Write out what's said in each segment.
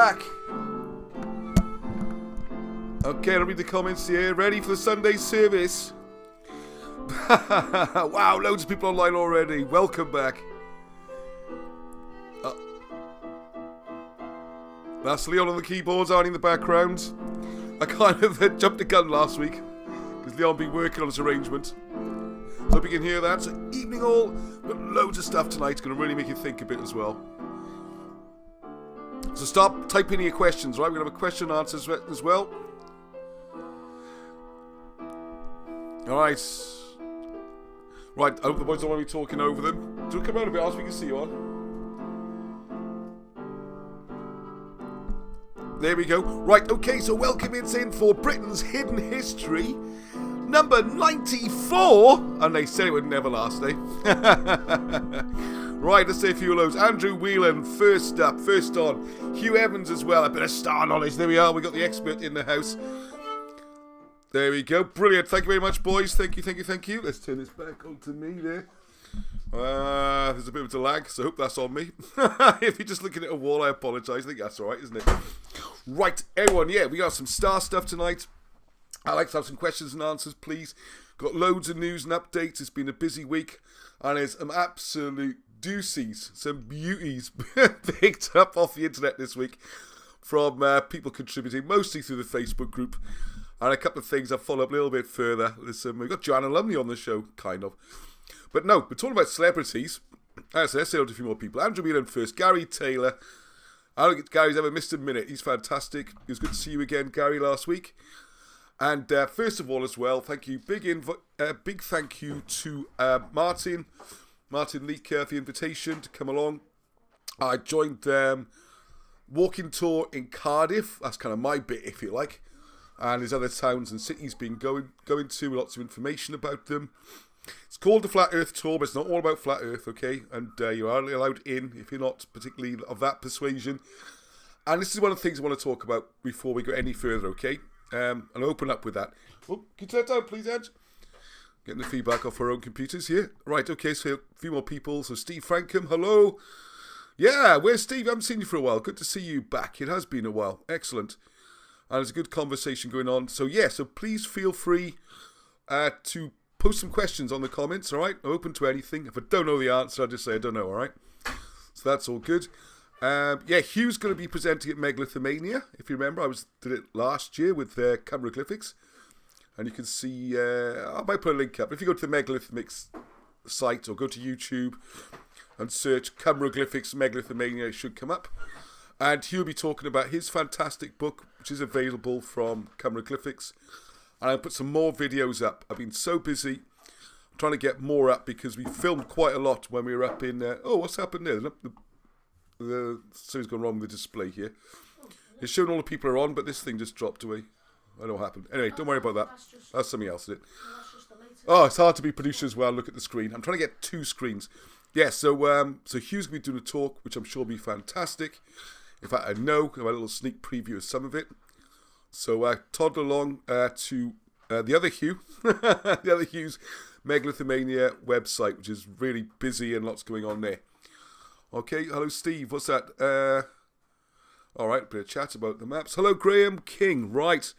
back. Okay, I'll read the comments here. Ready for the Sunday service? Wow, loads of people online already. Welcome back. That's Leon on the keyboards, Arnie in the background. I kind of jumped the gun last week because Leon been working on his arrangement. So hope you can hear that. So evening all, but loads of stuff tonight. It's going to really make you think a bit as well. So start typing in your questions, right? We're going to have a question and answers as well. Alright. Right, I hope the boys don't want me talking over them. Do come out a bit, so we can see you on. There we go. Right, okay, so welcome in for Britain's Hidden History, number 94. And they said it would never last, eh? Right, let's say a few of those. Andrew Whelan, first up, first on. Hugh Evans as well, a bit of star knowledge. There we are, we got the expert in the house. There we go. Brilliant. Thank you very much, boys. Thank you, thank you, thank you. Let's turn this back onto me there. There's a bit of a lag, so I hope that's on me. If you're just looking at a wall, I apologise. I think that's alright, isn't it? Right, everyone, yeah, we got some star stuff tonight. I'd like to have some questions and answers, please. Got loads of news and updates. It's been a busy week, and there's some absolute doozies, some beauties picked up off the internet this week from people contributing, mostly through the Facebook group. And a couple of things I've followed up a little bit further. We've got Joanna Lumley on the show, kind of. But no, we're talking about celebrities. Let's say out to a few more people. Andrew Whelan first. Gary Taylor. I don't think Gary's ever missed a minute. He's fantastic. It was good to see you again, Gary, last week. And first of all as well, thank you. Big thank you to Martin Leaker for the invitation to come along. I joined walking tour in Cardiff. That's kind of my bit, if you like. And there's other towns and cities been going to, lots of information about them. It's called the Flat Earth Tour, but it's not all about Flat Earth, okay? And you're only allowed in if you're not particularly of that persuasion. And this is one of the things I want to talk about before we go any further, okay? And I'll open up with that. Oh, can you turn that down, please, Ed? Getting the feedback off our own computers here. Right, okay, so a few more people. So Steve Frankham, hello. Yeah, where's Steve? I haven't seen you for a while. Good to see you back. It has been a while. Excellent. And there's a good conversation going on. So yeah, so please feel free to post some questions on the comments, all right? I'm open to anything. If I don't know the answer, I'll just say I don't know, all right? So that's all good. Yeah, Hugh's going to be presenting at Megalithomania. If you remember, I did it last year with Cumberoglyphics. And you can see, I might put a link up. If you go to the Megalithomix site or go to YouTube and search Cumberoglyphics Megalithomania, it should come up. And he'll be talking about his fantastic book, which is available from Cumberoglyphics. And I'll put some more videos up. I've been so busy trying to get more up because we filmed quite a lot when we were up in... oh, what's happened there? Something's gone wrong with the display here. It's showing all the people are on, but this thing just dropped away. I don't know what happened. Anyway, don't worry about that. That's something else, isn't it? Oh, it's hard to be producer as well. Look at the screen. I'm trying to get two screens. Yeah, so Hugh's going to be doing a talk, which I'm sure will be fantastic. In fact, I know, I have a little sneak preview of some of it. So toddle along to the other Hugh, the other Hugh's Megalithomania website, which is really busy and lots going on there. Okay, hello Steve, what's that? All right, a bit of chat about the maps. Hello Graham King, right.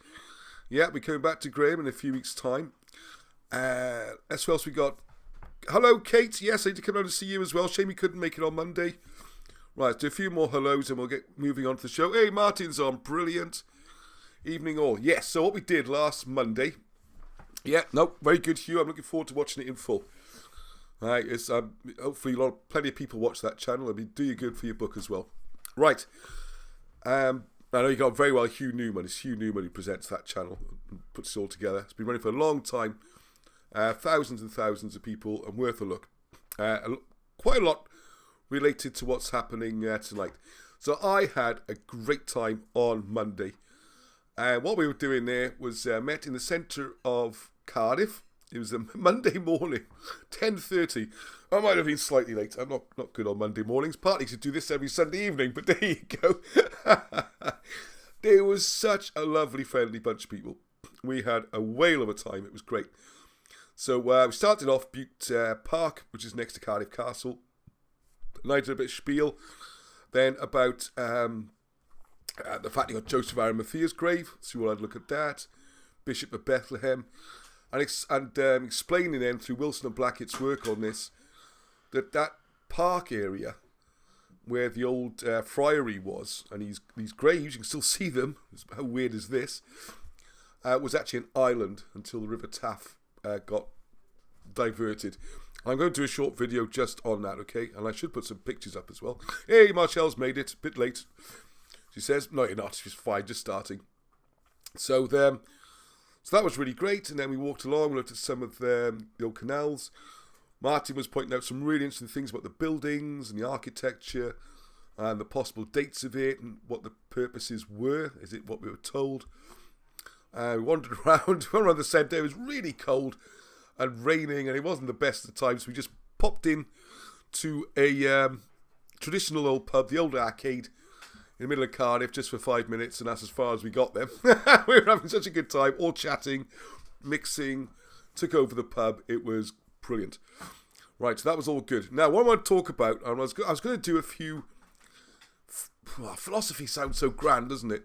Yeah, we're coming back to Graham in a few weeks' time. That's who else we got. Hello Kate, yes, I need to come down to see you as well. Shame you couldn't make it on Monday. Right, let's do a few more hellos and we'll get moving on to the show. Hey, Martin's on, brilliant. Evening all. Yes, so what we did last Monday. Yeah, no, very good, Hugh. I'm looking forward to watching it in full. All right, it's, hopefully plenty of people watch that channel. It'll do you good for your book as well. Right. I know you got very well Hugh Newman. It's Hugh Newman who presents that channel and puts it all together. It's been running for a long time. Thousands and thousands of people and worth a look. Quite a lot related to what's happening tonight. So I had a great time on Monday. What we were doing there was met in the centre of Cardiff. It was a Monday morning, 10:30. I might have been slightly late. I'm not good on Monday mornings. Partly to do this every Sunday evening, but there you go. There was such a lovely, friendly bunch of people. We had a whale of a time. It was great. So we started off Butte Park, which is next to Cardiff Castle. And I did a bit of spiel. Then about The fact you got Joseph Arimathea's grave, so we'll have a look at that. Bishop of Bethlehem. And explaining then through Wilson and Blackett's work on this, that park area where the old friary was, and these graves, you can still see them, how weird is this, was actually an island until the River Taff got diverted. I'm going to do a short video just on that, okay? And I should put some pictures up as well. Hey, Marcel's made it, a bit late. She says, no, you're not, she's fine, just starting. So that was really great, and then we walked along, we looked at some of the old canals. Martin was pointing out some really interesting things about the buildings and the architecture and the possible dates of it and what the purposes were. Is it what we were told? We wandered around the centre. It was really cold and raining, and it wasn't the best of the times. So we just popped in to a traditional old pub, the old arcade, in the middle of Cardiff, just for 5 minutes, and that's as far as we got them. We were having such a good time, all chatting, mixing, took over the pub. It was brilliant. Right, so that was all good. Now, what I want to talk about, and I was going to do a few... philosophy sounds so grand, doesn't it?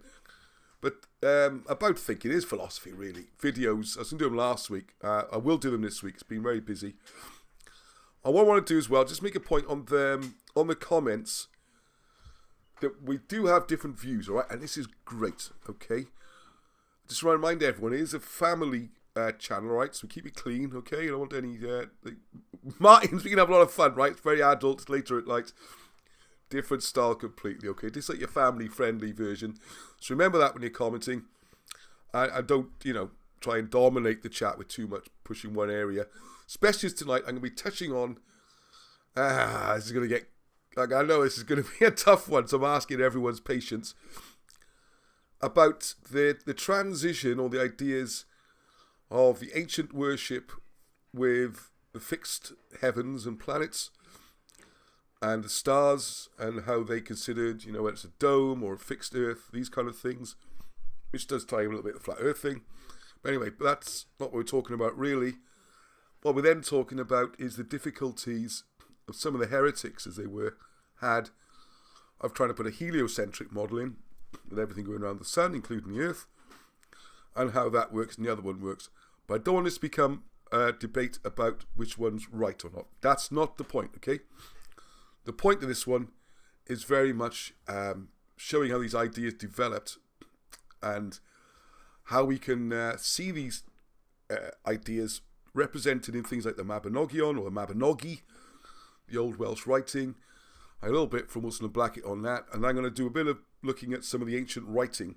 But about thinking is philosophy, really. Videos, I was going to do them last week. I will do them this week. It's been very busy. And what I want to do as well, just make a point on the comments that we do have different views, all right? And this is great, okay? Just want to remind everyone, it is a family channel, all right? So keep it clean, okay? I don't want any... Martin's, we can have a lot of fun, right? It's very adult, it's later at night. Different style completely, okay? This is like your family-friendly version. So remember that when you're commenting. I don't, try and dominate the chat with too much pushing one area. Especially as tonight, I'm going to be touching on... this is going to get... I know this is going to be a tough one, so I'm asking everyone's patience. About the transition or the ideas of the ancient worship with the fixed heavens and planets and the stars and how they considered, whether it's a dome or a fixed earth, these kind of things, which does tie in a little bit with the flat earth thing. But anyway, that's not what we're talking about really. What we're then talking about is the difficulties of some of the heretics, as they had of trying to put a heliocentric model in with everything going around the sun, including the earth, and how that works and the other one works. But I don't want this to become a debate about which one's right or not. That's not the point, okay? The point of this one is very much showing how these ideas developed and how we can see these ideas represented in things like the Mabinogion or the Mabinogi, the old Welsh writing, a little bit from Wilson and Blackett on that, and I'm going to do a bit of looking at some of the ancient writing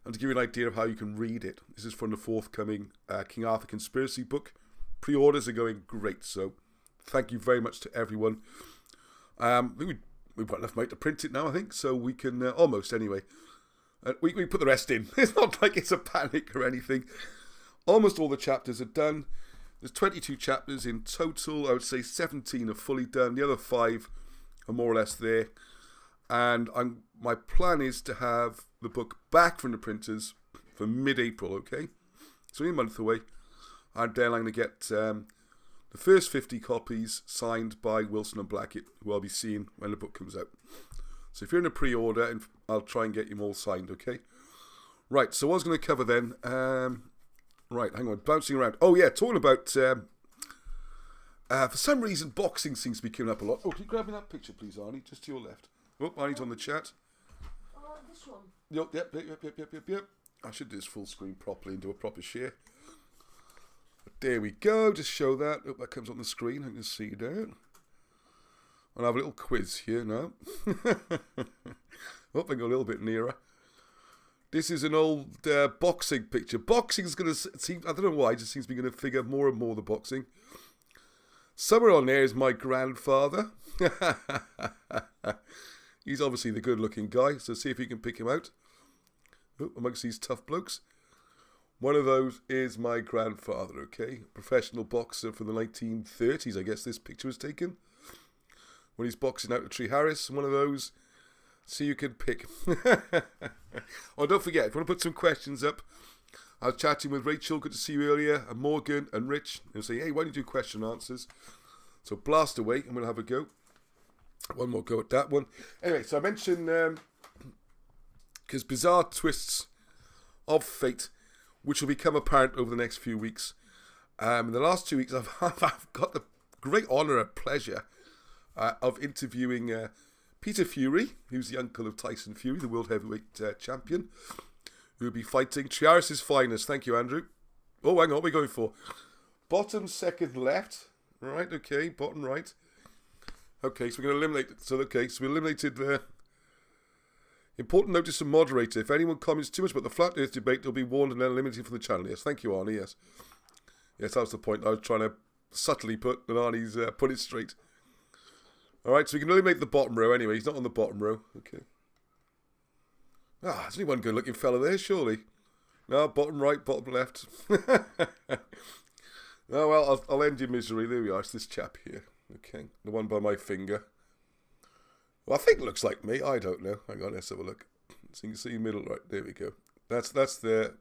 and to give you an idea of how you can read it. This is from the forthcoming King Arthur Conspiracy book. Pre-orders are going great, so thank you very much to everyone. I think we've got enough money to print it now, I think, so we can, almost anyway. We put the rest in. It's not like it's a panic or anything. Almost all the chapters are done. There's 22 chapters in total. I would say 17 are fully done. The other 5 are more or less there. And my plan is to have the book back from the printers for mid-April, okay? So only a month away. And then I'm going to get the first 50 copies signed by Wilson and Blackett, who I'll be seeing when the book comes out. So if you're in a pre-order, I'll try and get you all signed, okay? Right, so what I was going to cover then... right, hang on, bouncing around. Oh yeah, talking about... for some reason, boxing seems to be coming up a lot. Oh, can you grab me that picture, please, Arnie? Just to your left. Oh, Arnie's on the chat. This one? Yep. I should do this full screen properly and do a proper share. There we go, just show that. Oh, that comes on the screen, I can see it there. I'll have a little quiz here now. I go a little bit nearer. This is an old boxing picture. Boxing's going to seem, I don't know why, it just seems to be going to figure more and more the boxing. Somewhere on there is my grandfather. He's obviously the good-looking guy, so see if you can pick him out. Amongst these tough blokes. One of those is my grandfather, okay? Professional boxer from the 1930s, I guess this picture was taken. When he's boxing out at Tree Harris, one of those. So you can pick. Oh, don't forget, if you want to put some questions up, I was chatting with Rachel, good to see you earlier, and Morgan and Rich. They'll say, hey, why don't you do question and answers? So blast away, and we'll have a go. One more go at that one. Anyway, so I mentioned because bizarre twists of fate, which will become apparent over the next few weeks. In the last 2 weeks, I've got the great honour and pleasure of interviewing Peter Fury, who's the uncle of Tyson Fury, the world heavyweight champion, who will be fighting Chiaris's finest. Thank you, Andrew. Oh, hang on, what are we going for? Bottom, second, left. Right, okay, bottom, right. Okay, so we're going to eliminate it. So we eliminated the important notice from moderator. If anyone comments too much about the flat earth debate, they'll be warned and then eliminated from the channel. Yes, thank you, Arnie, yes. Yes, that was the point I was trying to subtly put, and Arnie's put it straight. Alright, so we can eliminate the bottom row anyway. He's not on the bottom row. Okay. There's only one good looking fella there, surely. No, bottom right, bottom left. Oh, well, I'll end your misery. There we are. It's this chap here. Okay, the one by my finger. Well, I think it looks like me. I don't know. Hang on, let's have a look. So you can see middle right. There we go. That's the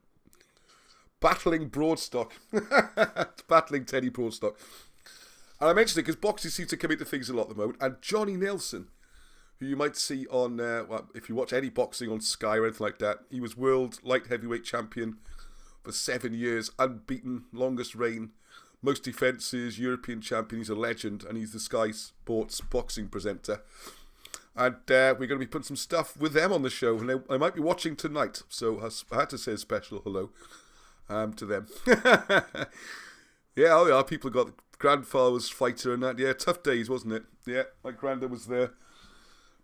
battling Broadstock. It's battling Teddy Broadstock. And I mentioned it because boxing seems to come into things a lot at the moment. And Johnny Nelson, who you might see on, well, if you watch any boxing on Sky or anything like that, he was world light heavyweight champion for 7 years, unbeaten, longest reign, most defences, European champion. He's a legend, and he's the Sky Sports boxing presenter. And we're going to be putting some stuff with them on the show, and I might be watching tonight, so I had to say a special hello to them. Yeah, oh yeah, people got grandfather was fighter and that. Yeah, tough days, wasn't it? Yeah, my granddad was the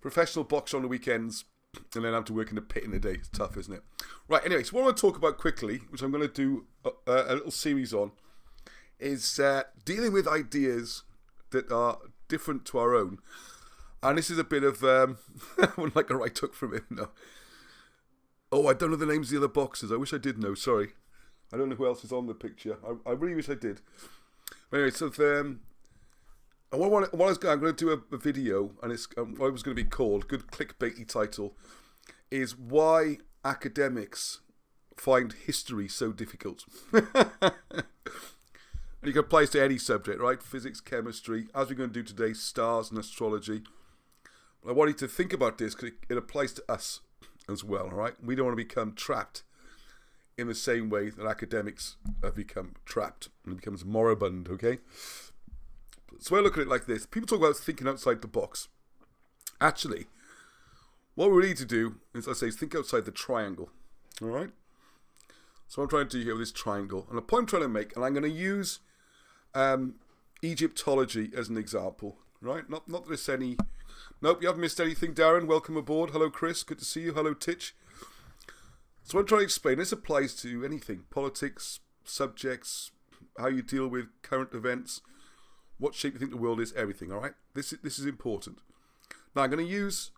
professional boxer on the weekends, and then have to work in the pit in the day. It's tough, isn't it? Right, anyway, so what I want to talk about quickly, which I'm going to do a little series on, is dealing with ideas that are different to our own. And this is a bit of, I wouldn't like a right hook from him, no. Oh, I don't know the names of the other boxers. I wish I did know, sorry. I don't know who else is on the picture. I really wish I did. But anyway, so I'm going to do a video, and it's what it was going to be called, good clickbaity title, is why academics find history so difficult. And you can apply this to any subject, right? Physics, chemistry, as we're going to do today, stars and astrology. But I want you to think about this because it applies to us as well, all right? We don't want to become trapped in the same way that academics have become trapped, and it becomes moribund, okay? So I look at it like this. People talk about thinking outside the box. Actually, what we need to do, as I say, is think outside the triangle, all right? So I'm trying to do here with this triangle. And the point I'm trying to make, and I'm going to use Egyptology as an example, right? Not that there's any... Nope, you haven't missed anything, Darren. Welcome aboard. Hello, Chris. Good to see you. Hello, Titch. So I'm trying to explain, this applies to anything. Politics, subjects, how you deal with current events, what shape you think the world is, everything, all right? This is important. Now, I'm going to use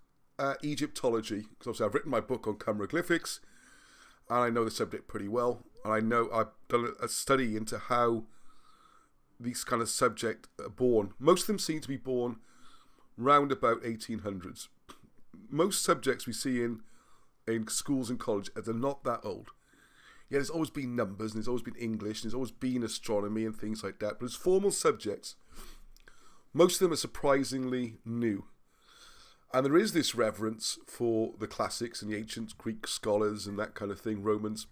Egyptology, because obviously I've written my book on chiroglyphics, and I know the subject pretty well, and I know I've done a study into how these kind of subjects are born. Most of them seem to be born round about 1800s. Most subjects we see in schools and college, they're not that old. Yeah, there's always been numbers, and there's always been English, and there's always been astronomy and things like that, but as formal subjects, most of them are surprisingly new. And there is this reverence for the classics and the ancient Greek scholars and that kind of thing, Romans,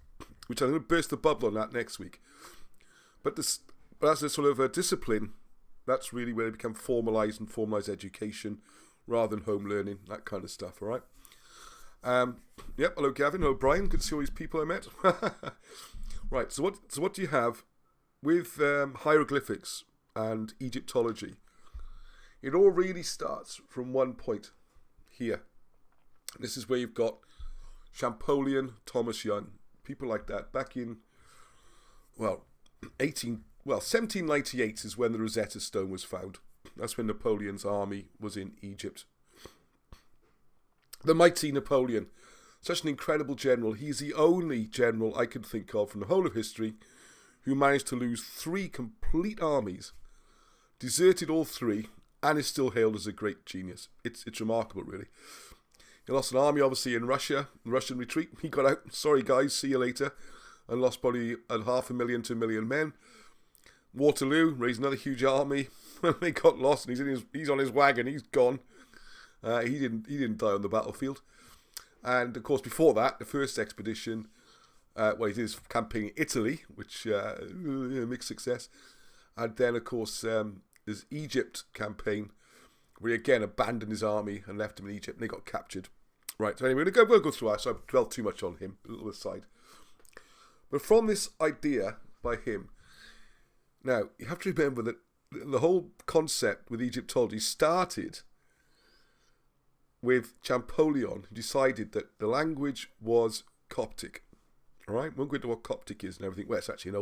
which I'm going to burst the bubble on that next week. But as a sort of a discipline, that's really where they become formalised and formalised education rather than home learning, that kind of stuff, all right? Yep, hello Gavin, hello Brian, good to see all these people I met. Right, so what do you have with hieroglyphics and Egyptology? It all really starts from one point here. This is where you've got Champollion, Thomas Young, people like that, back in, 1798 is when the Rosetta Stone was found. That's when Napoleon's army was in Egypt. The mighty Napoleon, such an incredible general. He's the only general I could think of from the whole of history who managed to lose 3 complete armies, deserted all 3, and is still hailed as a great genius. It's remarkable, really. He lost an army, obviously, in Russia, the Russian retreat. He got out, sorry guys, see you later, and lost probably 500,000 to 1 million men. Waterloo, raised another huge army. They got lost, and he's on his wagon, he's gone. He didn't die on the battlefield. And, of course, before that, the first expedition, he did his campaign in Italy, which mixed success. And then, of course, his Egypt campaign, where he again abandoned his army and left him in Egypt, and they got captured. Right, so anyway, we'll go through that, so I've dwelled too much on him, a little aside. But from this idea by him, now, you have to remember that the whole concept with Egyptology started with Champollion, who decided that the language was Coptic. All right, we won't go into what Coptic is and everything. Well, it's actually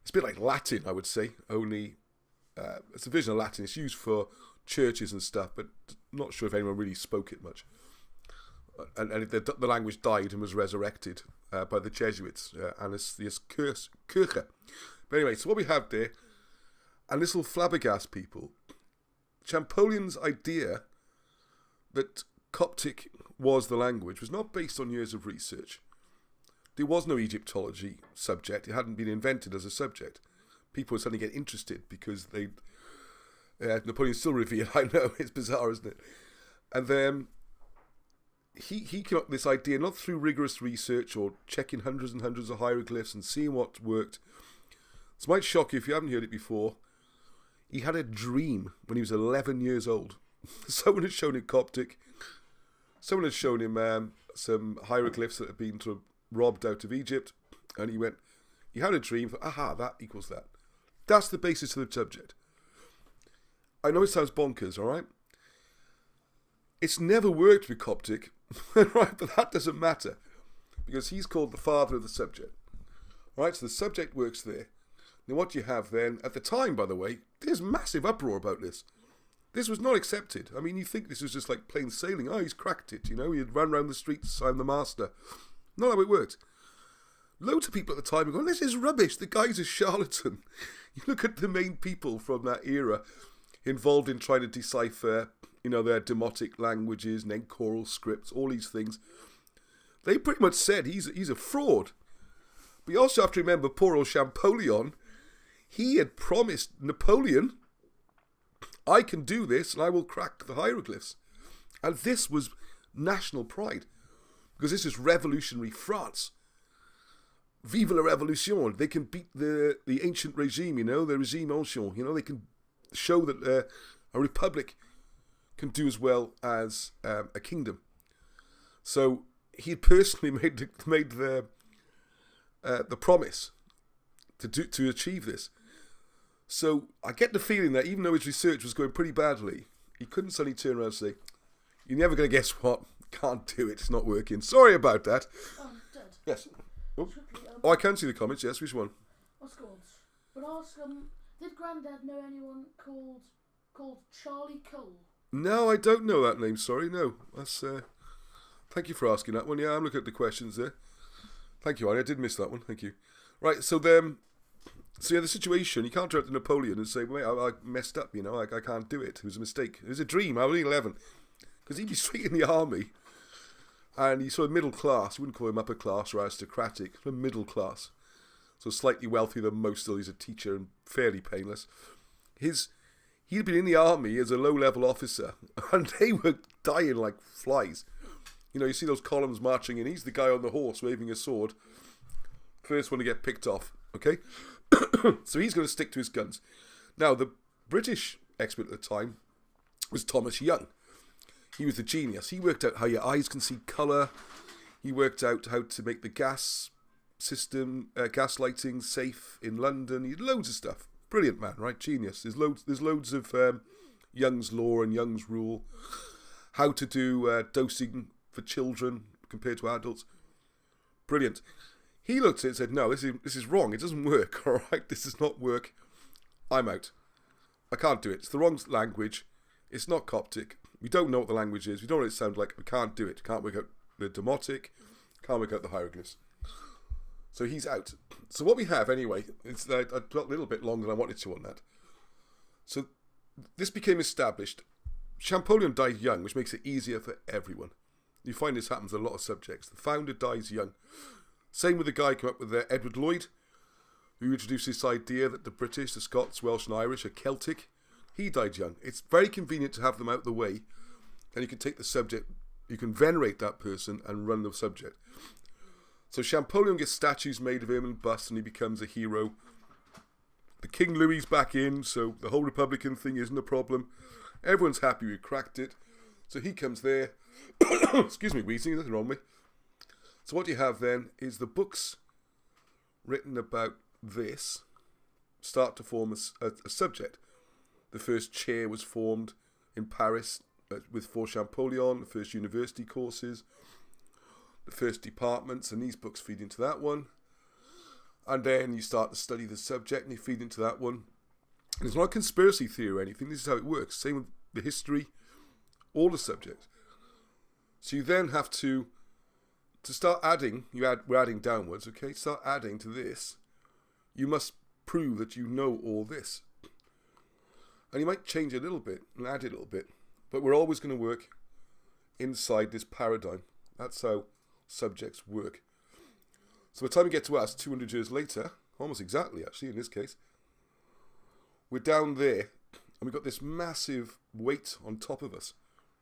it's a bit like Latin, I would say, only it's a version of Latin. It's used for churches and stuff, but not sure if anyone really spoke it much. And the language died and was resurrected by the Jesuits, and it's the Kirche. But anyway, so what we have there, and this will flabbergast people, Champollion's idea that Coptic was the language was not based on years of research. There was no Egyptology subject. It hadn't been invented as a subject. People were suddenly getting interested because Napoleon still revealed, I know, it's bizarre, isn't it? And then he came up with this idea, not through rigorous research or checking hundreds and hundreds of hieroglyphs and seeing what worked. This might shock you if you haven't heard it before. He had a dream when he was 11 years old. Someone had shown him Coptic. Someone had shown him some hieroglyphs that had been sort of robbed out of Egypt. And he had a dream, aha, that equals that. That's the basis of the subject. I know it sounds bonkers, all right? It's never worked with Coptic, right? But that doesn't matter, because he's called the father of the subject. All right, so the subject works there. Now what you have then, at the time, by the way, there's massive uproar about this. This was not accepted. I mean, you think this was just like plain sailing. Oh, he's cracked it, you know. He'd run around the streets, I'm the master. Not how it worked. Loads of people at the time are going, this is rubbish. The guy's a charlatan. You look at the main people from that era involved in trying to decipher, you know, their demotic languages and then choral scripts, all these things. They pretty much said he's a fraud. But you also have to remember poor old Champollion. He had promised Napoleon, I can do this and I will crack the hieroglyphs. And this was national pride, because this is revolutionary France. Vive la Révolution. They can beat the ancient regime, you know, the regime ancien. You know, they can show that a republic can do as well as a kingdom. So he personally made the promise to achieve this. So I get the feeling that even though his research was going pretty badly, he couldn't suddenly turn around and say, "You're never going to guess what? Can't do it. It's not working. Sorry about that." Dad. Yes. Oh. Quickly, I can see the comments. Yes, which one? What's called? But ask did Grandad know anyone called Charlie Cole? No, I don't know that name. Sorry, no. That's. Thank you for asking that one. Yeah, I'm looking at the questions there. Thank you, Arnie. I did miss that one. Thank you. Right, so then. So yeah, the situation, you can't turn to Napoleon and say, "Wait, I messed up, you know, I can't do it. It was a mistake. It was a dream. I was only 11. Because he'd be straight in the army, and he's sort of middle class. You wouldn't call him upper class or aristocratic, sort of middle class. So slightly wealthier than most, still he's a teacher and fairly painless. He'd been in the army as a low-level officer, and they were dying like flies. You know, you see those columns marching in, he's the guy on the horse waving a sword. First one to get picked off, okay? So he's going to stick to his guns. Now, the British expert at the time was Thomas Young. He was the genius. He worked out how your eyes can see colour. He worked out how to make the gas system, gas lighting safe in London. He did loads of stuff. Brilliant man, right? Genius. There's loads of Young's law and Young's rule. How to do dosing for children compared to adults. Brilliant. He looked at it and said, no, this is wrong. It doesn't work, all right? This does not work. I'm out. I can't do it. It's the wrong language. It's not Coptic. We don't know what the language is. We don't know what it sounds like. We can't do it. Can't work out the demotic. Can't work out the hieroglyphs. So he's out. So what we have, anyway, it's I dwelt a little bit longer than I wanted to on that. So this became established. Champollion died young, which makes it easier for everyone. You find this happens with a lot of subjects. The founder dies young. Same with the guy who came up with Edward Lloyd, who introduced this idea that the British, the Scots, Welsh and Irish are Celtic. He died young. It's very convenient to have them out of the way, and you can take the subject You can venerate that person and run the subject. So Champollion gets statues made of him and busts, and he becomes a hero. The King Louis back in, so the whole Republican thing isn't a problem. Everyone's happy we cracked it. So he comes there. Excuse me, wheezing, nothing wrong with me. So what you have then is the books written about this start to form a subject. The first chair was formed in Paris for Champollion, the first university courses, the first departments, and these books feed into that one. And then you start to study the subject and you feed into that one. And it's not a conspiracy theory or anything, this is how it works. Same with the history, all the subjects. So you then have to start adding, we're adding downwards, okay? Start adding to this. You must prove that you know all this. And you might change a little bit and add it a little bit. But we're always going to work inside this paradigm. That's how subjects work. So by the time we get to us, 200 years later, almost exactly actually in this case, we're down there and we've got this massive weight on top of us,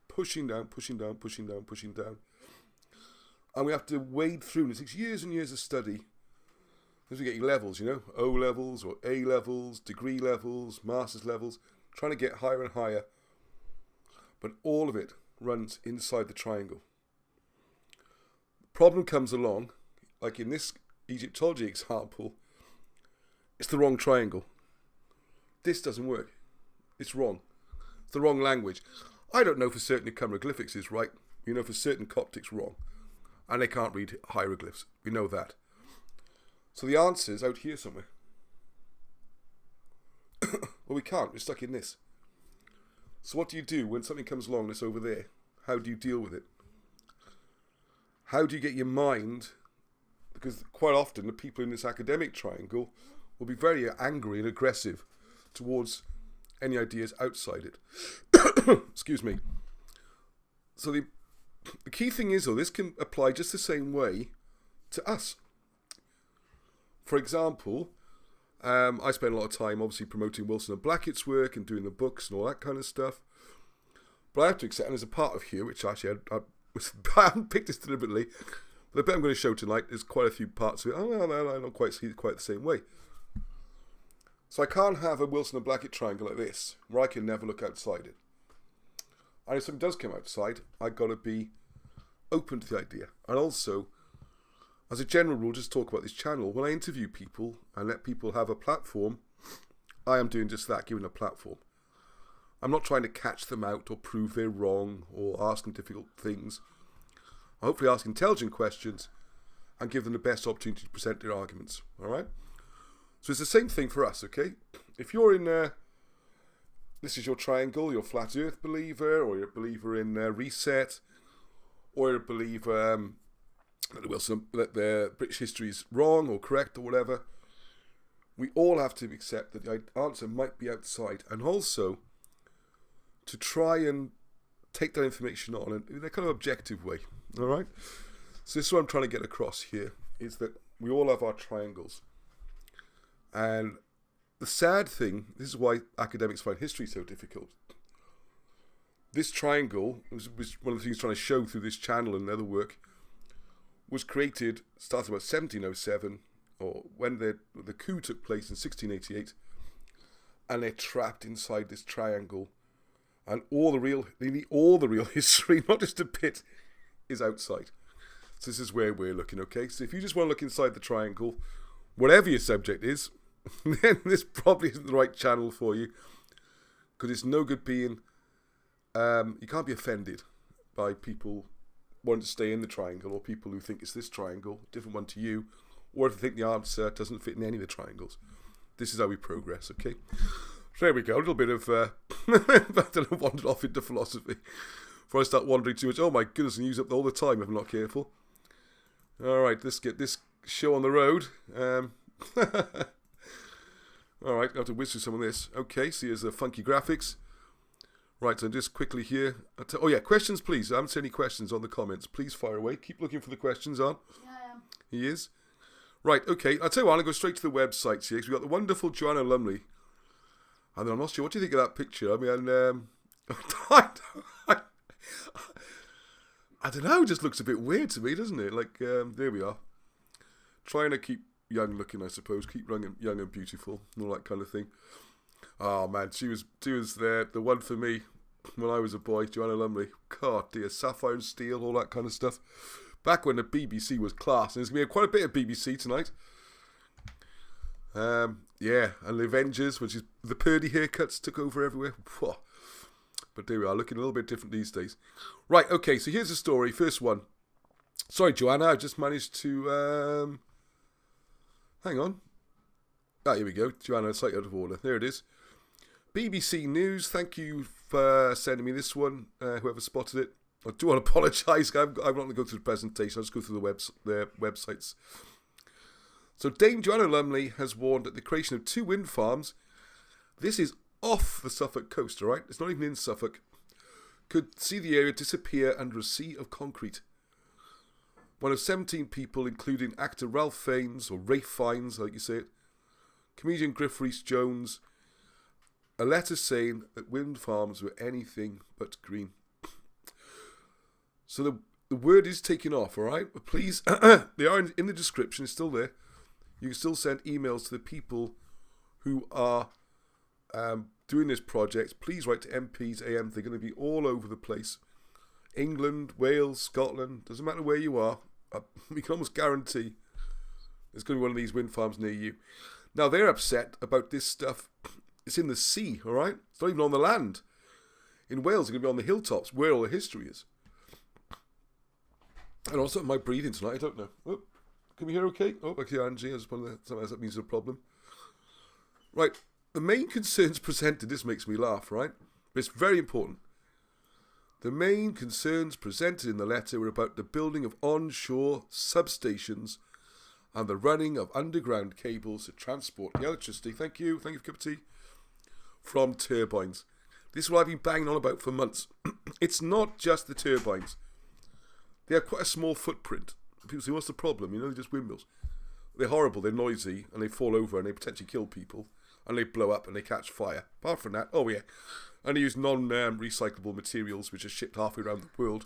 pushing down, pushing down, pushing down, pushing down. And we have to wade through, and it takes years and years of study. As we get your levels, O levels or A levels, degree levels, master's levels, trying to get higher and higher. But all of it runs inside the triangle. Problem comes along, like in this Egyptology example, it's the wrong triangle. This doesn't work. It's wrong. It's the wrong language. I don't know for certain if hieroglyphics is right. For certain Coptic's wrong. And they can't read hieroglyphs. We know that. So the answer's out here somewhere. Well, we can't. We're stuck in this. So what do you do when something comes along that's over there? How do you deal with it? How do you get your mind? Because quite often the people in this academic triangle will be very angry and aggressive towards any ideas outside it. Excuse me. So the key thing is, though, this can apply just the same way to us. For example, I spend a lot of time obviously promoting Wilson and Blackett's work and doing the books and all that kind of stuff. But I have to accept, and there's a part of here which actually I haven't picked this deliberately, but the bit I'm going to show tonight, there's quite a few parts of it. Oh, no, I don't quite see it quite the same way. So I can't have a Wilson and Blackett triangle like this, where I can never look outside it. And if something does come outside, I've got to be open to the idea. And also, as a general rule, just talk about this channel, when I interview people and let people have a platform, I am doing just that, giving a platform. I'm not trying to catch them out or prove they're wrong or ask them difficult things. I hopefully ask intelligent questions and give them the best opportunity to present their arguments. All right? So it's the same thing for us, okay? If you're in, this is your triangle, you're a flat earth believer, or you're a believer in reset, or you're a believer that the British history is wrong or correct or whatever, we all have to accept that the answer might be outside, and also to try and take that information on in a kind of objective way. All right? So this is what I'm trying to get across here, is that we all have our triangles. And the sad thing, this is why academics find history so difficult. This triangle, was one of the things I'm trying to show through this channel and other work, was created, started about 1707, or when the coup took place in 1688, and they're trapped inside this triangle, and all the real history, not just a bit, is outside. So this is where we're looking, okay? So if you just want to look inside the triangle, whatever your subject is, then this probably isn't the right channel for you, because it's no good being, you can't be offended by people wanting to stay in the triangle, or people who think it's this triangle, different one to you, or if they think the answer doesn't fit in any of the triangles. This is how we progress, okay? So there we go, a little bit of, I don't know, wandered off into philosophy. Before I start wandering too much, oh my goodness, and use up all the time if I'm not careful. Alright, let's get this show on the road. Alright, I have to whiz through some of this. Okay, so here's the funky graphics. Right, so just quickly here. Oh yeah, questions please. I haven't seen any questions on the comments. Please fire away. Keep looking for the questions on. Yeah, I am. He is. Right, okay. I'll tell you what, I'll go straight to the websites here, because we've got the wonderful Joanna Lumley. And then I'm not sure, what do you think of that picture? I mean, I don't know, it just looks a bit weird to me, doesn't it? Like, there we are. Trying to keep young looking, I suppose. Keep young and beautiful, and all that kind of thing. Oh, man, she was the one for me when I was a boy, Joanna Lumley. God, dear, sapphire and steel, all that kind of stuff. Back when the BBC was class. And there's going to be quite a bit of BBC tonight. Yeah, and the Avengers, which is the Purdy haircuts took over everywhere. Whoa. But there we are, looking a little bit different these days. Right, okay, so here's the story. First one. Sorry, Joanna, I've just managed to... hang on. Ah, here we go. Joanna, slightly out of order. There it is. BBC News, thank you for sending me this one, whoever spotted it. I do want to apologise. I'm not going to go through the presentation. I'll just go through their websites. So Dame Joanna Lumley has warned that the creation of 2 wind farms, this is off the Suffolk coast, all right? It's not even in Suffolk. Could see the area disappear under a sea of concrete. One of 17 people, including actor Ralph Fiennes, or Rafe Fiennes, like you say it, comedian Griff Rhys-Jones, a letter saying that wind farms were anything but green. So the word is taking off, all right? But please, they are in the description, it's still there. You can still send emails to the people who are doing this project. Please write to MPs, AM. They're going to be all over the place. England, Wales, Scotland, doesn't matter where you are. We can almost guarantee there's going to be one of these wind farms near you. Now, they're upset about this stuff. It's in the sea, all right? It's not even on the land. In Wales, it's going to be on the hilltops, where all the history is. And also, am I breathing tonight? I don't know. Oh, can we hear okay? Oh, okay, Angie. Sometimes that means there's a problem. Right. The main concerns presented, this makes me laugh, right? But it's very important. The main concerns presented in the letter were about the building of onshore substations and the running of underground cables to transport the electricity. Thank you for a cup of tea. From turbines. This is what I've been banging on about for months. It's not just the turbines. They have quite a small footprint. People say, what's the problem? You know, they're just windmills. They're horrible, they're noisy, and they fall over and they potentially kill people. And they blow up and they catch fire. Apart from that, oh yeah. And they use non-recyclable materials which are shipped halfway around the world.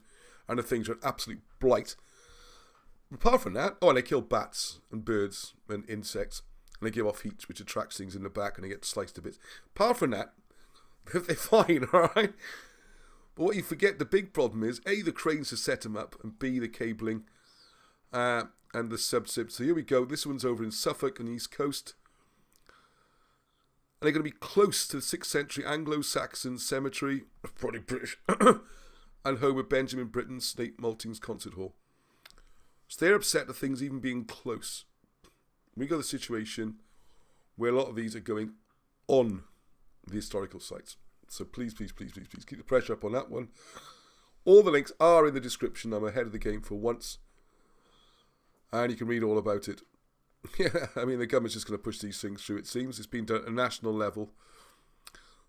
And the things are an absolute blight. Apart from that, oh, and they kill bats and birds and insects. And they give off heat which attracts things in the back and they get sliced to bits. Apart from that, they're fine, alright? But what you forget, the big problem is, A, the cranes to set them up, and B, the cabling and the subsib. So here we go. This one's over in Suffolk on the East Coast. And they're going to be close to the 6th century Anglo-Saxon cemetery, probably British, and home of Benjamin Britten's St. Malting's Concert Hall. So they're upset at things even being close. We got a situation where a lot of these are going on the historical sites. So please keep the pressure up on that one. All the links are in the description. I'm ahead of the game for once. And you can read all about it. Yeah, I mean, the government's just going to push these things through, it seems. It's been done at a national level.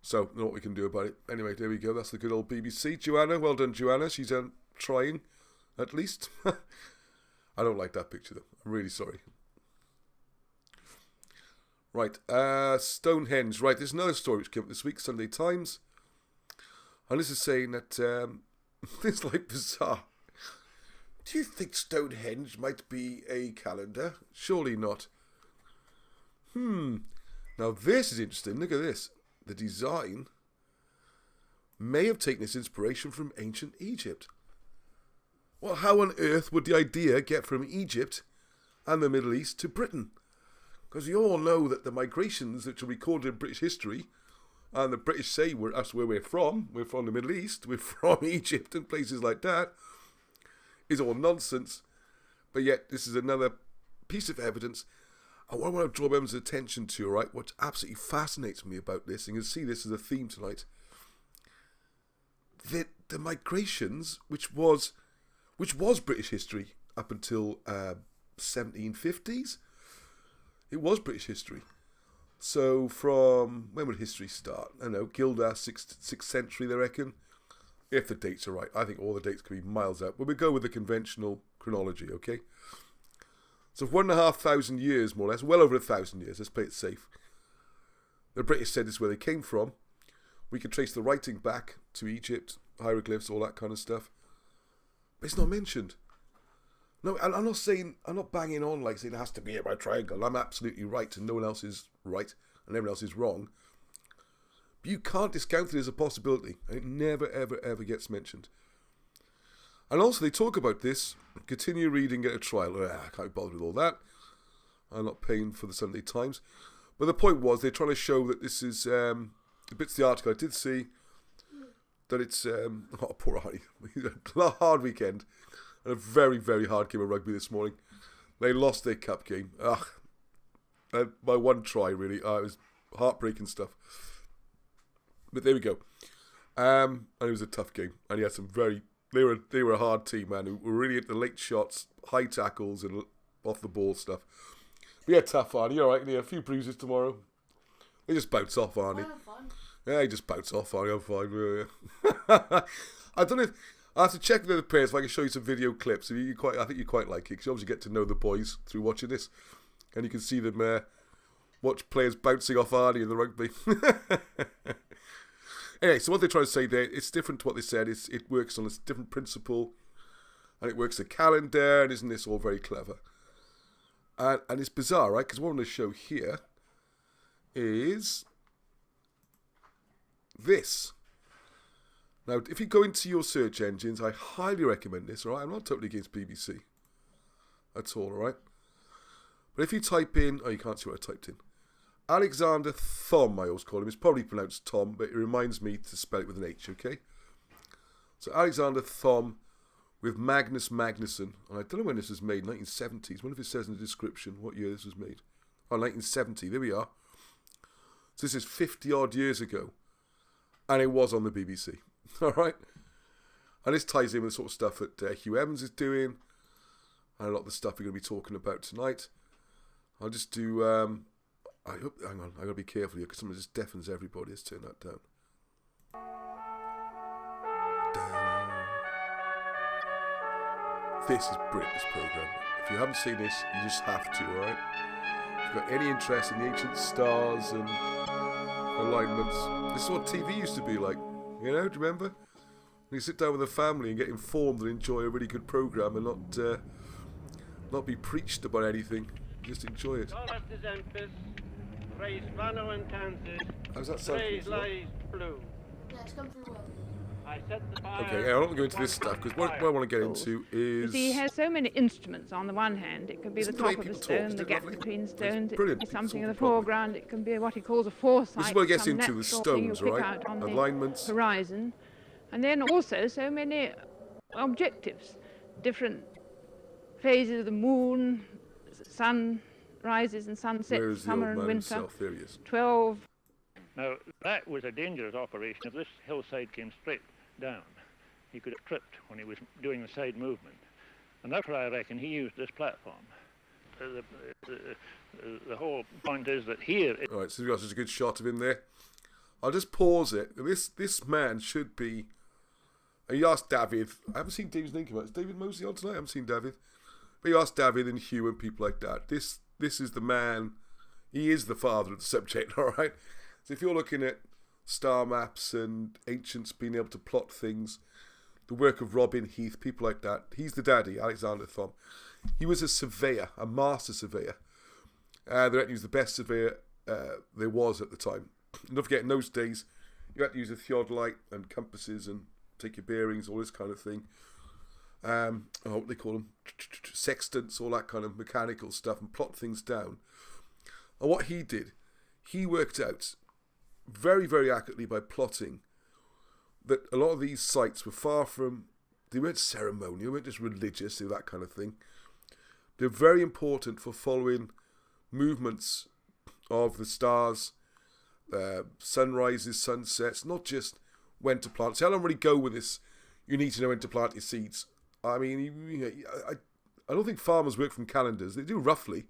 So, know what we can do about it. Anyway, there we go. That's the good old BBC. Joanna, well done, Joanna. She's trying, at least. I don't like that picture, though. I'm really sorry. Right, Stonehenge. Right, there's another story which came up this week, Sunday Times. And this is saying that it's like bizarre. Do you think Stonehenge might be a calendar? Surely not. Now this is interesting. Look at this. The design may have taken its inspiration from ancient Egypt. Well, how on earth would the idea get from Egypt and the Middle East to Britain? Because you all know that the migrations which are recorded in British history, and the British say that's where we're from the Middle East, we're from Egypt and places like that, is all nonsense. But yet this is another piece of evidence. And what I want to draw everyone's attention to, right, what absolutely fascinates me about this, and you'll see this as a theme tonight, that the migrations, which was British history up until 1750s, it was British history. So from, when would history start? I don't know, Gilda, 6th century, they reckon. If the dates are right. I think all the dates could be miles out. But we go with the conventional chronology, okay? So 1,500 years, more or less, well over 1,000 years, let's play it safe. The British said this is where they came from. We can trace the writing back to Egypt, hieroglyphs, all that kind of stuff. but it's not mentioned. No, and I'm not banging on like saying it has to be a right triangle. I'm absolutely right and no one else is right and everyone else is wrong. But you can't discount it as a possibility. And it never, ever, ever gets mentioned. And also they talk about this, continue reading, get a trial. I can't be bothered with all that. I'm not paying for the Sunday Times. But the point was they're trying to show that this is, the bits of the article I did see, that it's, poor Arnie, a hard weekend. And a very, very hard game of rugby this morning. They lost their cup game. My one try, really. It was heartbreaking stuff. But there we go. And it was a tough game. And he had some they were a hard team, man, who were really into late shots, high tackles, and off the ball stuff. But yeah, tough, Arnie. You're alright. A few bruises tomorrow. They just bounce off, Arnie. I'm fine. Yeah, he just bounce off, Arnie. I'm fine. I don't know if... I have to check with the other players if I can show you some video clips. I think you quite like it, because you obviously get to know the boys through watching this. And you can see them watch players bouncing off Arnie in the rugby. Anyway, so what they're trying to say there, it's different to what they said. It works on a different principle. And it works a calendar, and isn't this all very clever? And it's bizarre, right? Because what I'm going to show here is this. Now, if you go into your search engines, I highly recommend this, all right? I'm not totally against BBC. That's all right? But if you type in... Oh, you can't see what I typed in. Alexander Thom, I always call him. It's probably pronounced Tom, but it reminds me to spell it with an H, okay? So Alexander Thom with Magnus Magnusson. And I don't know when this was made, 1970s. I wonder if it says in the description what year this was made. Oh, 1970. There we are. So this is 50-odd years ago. And it was on the BBC. All right, and this ties in with the sort of stuff that Hugh Evans is doing, and a lot of the stuff we're going to be talking about tonight. I'll just do. Hang on, I got to be careful here because someone just deafens everybody. Let's turn that down. This is brilliant. This program. If you haven't seen this, you just have to. All right. If you've got any interest in the ancient stars and alignments, this is what TV used to be like. You know, do you remember? You sit down with a family and get informed and enjoy a really good programme and not be preached about anything. Just enjoy it. How's that sound? Yeah, it's come through well. Okay, yeah, I'm not going to go into this stuff because what I want to get into is... He has so many instruments on the one hand. It could be the top of the stone, the gap between stones, it could be something in the foreground, it can be what he calls a foresight. This is what it gets into, the stones, right? Alignments. Horizon. And then also so many objectives, different phases of the moon, sun rises and sunsets, summer and winter. 12. Now, that was a dangerous operation. If this hillside came straight down, he could have tripped when he was doing the side movement. And therefore, I reckon he used this platform. The whole point is that here... All right, so we've got such a good shot of him there. I'll just pause it. This man should be... You asked David... I haven't seen David's name come out. Is David Mosley on tonight? I haven't seen David. But you asked David and Hugh and people like that. This is the man... He is the father of the subject, all right? So if you're looking at star maps and ancients being able to plot things, the work of Robin Heath, people like that, he's the daddy, Alexander Thom. He was a surveyor, a master surveyor. They reckon he was the best surveyor there was at the time. And don't forget, in those days, you had to use a theodolite and compasses and take your bearings, all this kind of thing. What they call them? Sextants, all that kind of mechanical stuff, and plot things down. And what he did, he worked out very, very accurately by plotting that a lot of these sites were far from, they weren't ceremonial, they weren't just religious, they were that kind of thing. They're very important for following movements of the stars, sunrises, sunsets, not just when to plant. See, I don't really go with this, you need to know when to plant your seeds. I mean, I don't think farmers work from calendars. They do roughly.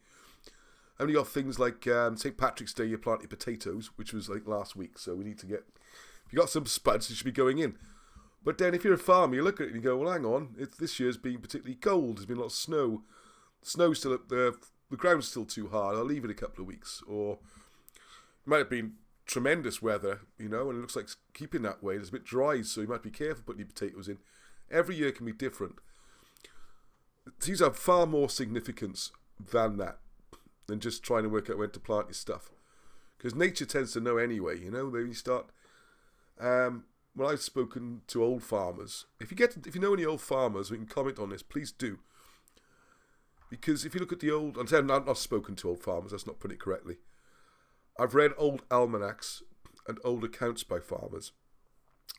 And you got things like St. Patrick's Day, you plant your potatoes, which was like last week. So we need to get, if you got some spuds, you should be going in. But then if you're a farmer, you look at it and you go, well, hang on, this year's been particularly cold. There's been a lot of snow. Snow's still up there. The ground's still too hard. I'll leave it a couple of weeks. Or it might have been tremendous weather, and it looks like it's keeping that way. It's a bit dry, so you might be careful putting your potatoes in. Every year can be different. seems to have far more significance than that, than just trying to work out when to plant your stuff. Because nature tends to know anyway, you know. When you start, when I've spoken to old farmers, if you know any old farmers who can comment on this, please do. Because if you look at the old, I've not spoken to old farmers, that's not putting it correctly. I've read old almanacs and old accounts by farmers.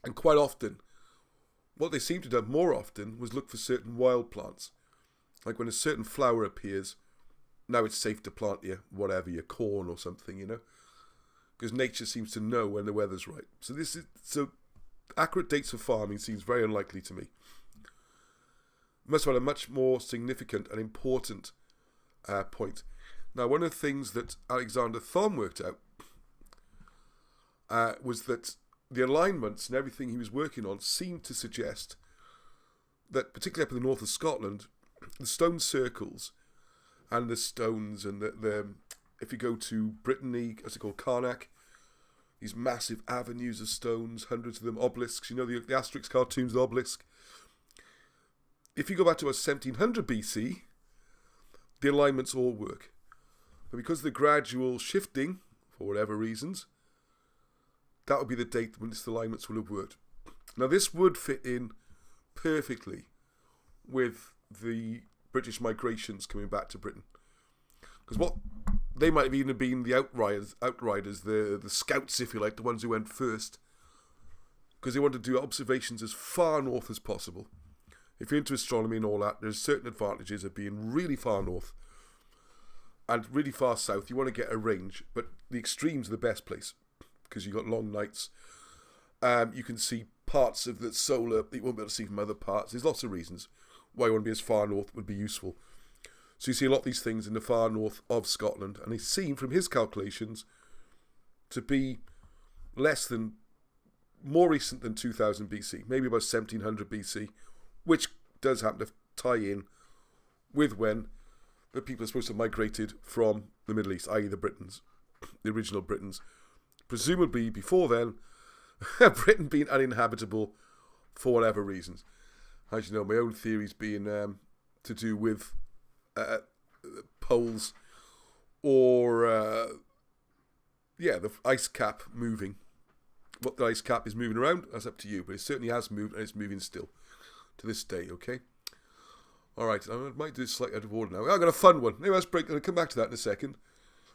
And quite often, what they seem to do more often was look for certain wild plants. Like when a certain flower appears, now it's safe to plant your corn or something, you know. Because nature seems to know when the weather's right. So accurate dates for farming seems very unlikely to me. Must have had a much more significant and important point. Now, one of the things that Alexander Thom worked out was that the alignments and everything he was working on seemed to suggest that, particularly up in the north of Scotland, the stone circles and the stones and the if you go to Brittany, as they call Carnac, these massive avenues of stones, hundreds of them, obelisks, you know, the Asterix cartoons, the obelisk. If you go back to 1700 BC, the alignments all work. But because of the gradual shifting, for whatever reasons, that would be the date when the alignments will have worked. Now, this would fit in perfectly with the British migrations coming back to Britain. Because what they might have even been the outriders, the scouts, if you like, the ones who went first. Because they wanted to do observations as far north as possible. If you're into astronomy and all that, there's certain advantages of being really far north and really far south. You want to get a range, but the extremes are the best place because you've got long nights. You can see parts of the solar that you won't be able to see from other parts. There's lots of reasons why you want to be as far north would be useful. So you see a lot of these things in the far north of Scotland, and they seem, from his calculations, to be more recent than 2000 BC, maybe about 1700 BC, which does happen to tie in with when the people are supposed to have migrated from the Middle East, i.e. the Britons, the original Britons. Presumably before then, Britain being uninhabitable for whatever reasons. As you know, my own theories being to do with poles or, the ice cap moving. What the ice cap is moving around, that's up to you, but it certainly has moved and it's moving still to this day, okay? Alright, I might do this slightly out of order now. I've got a fun one. Anyway, let's break. I'll come back to that in a second.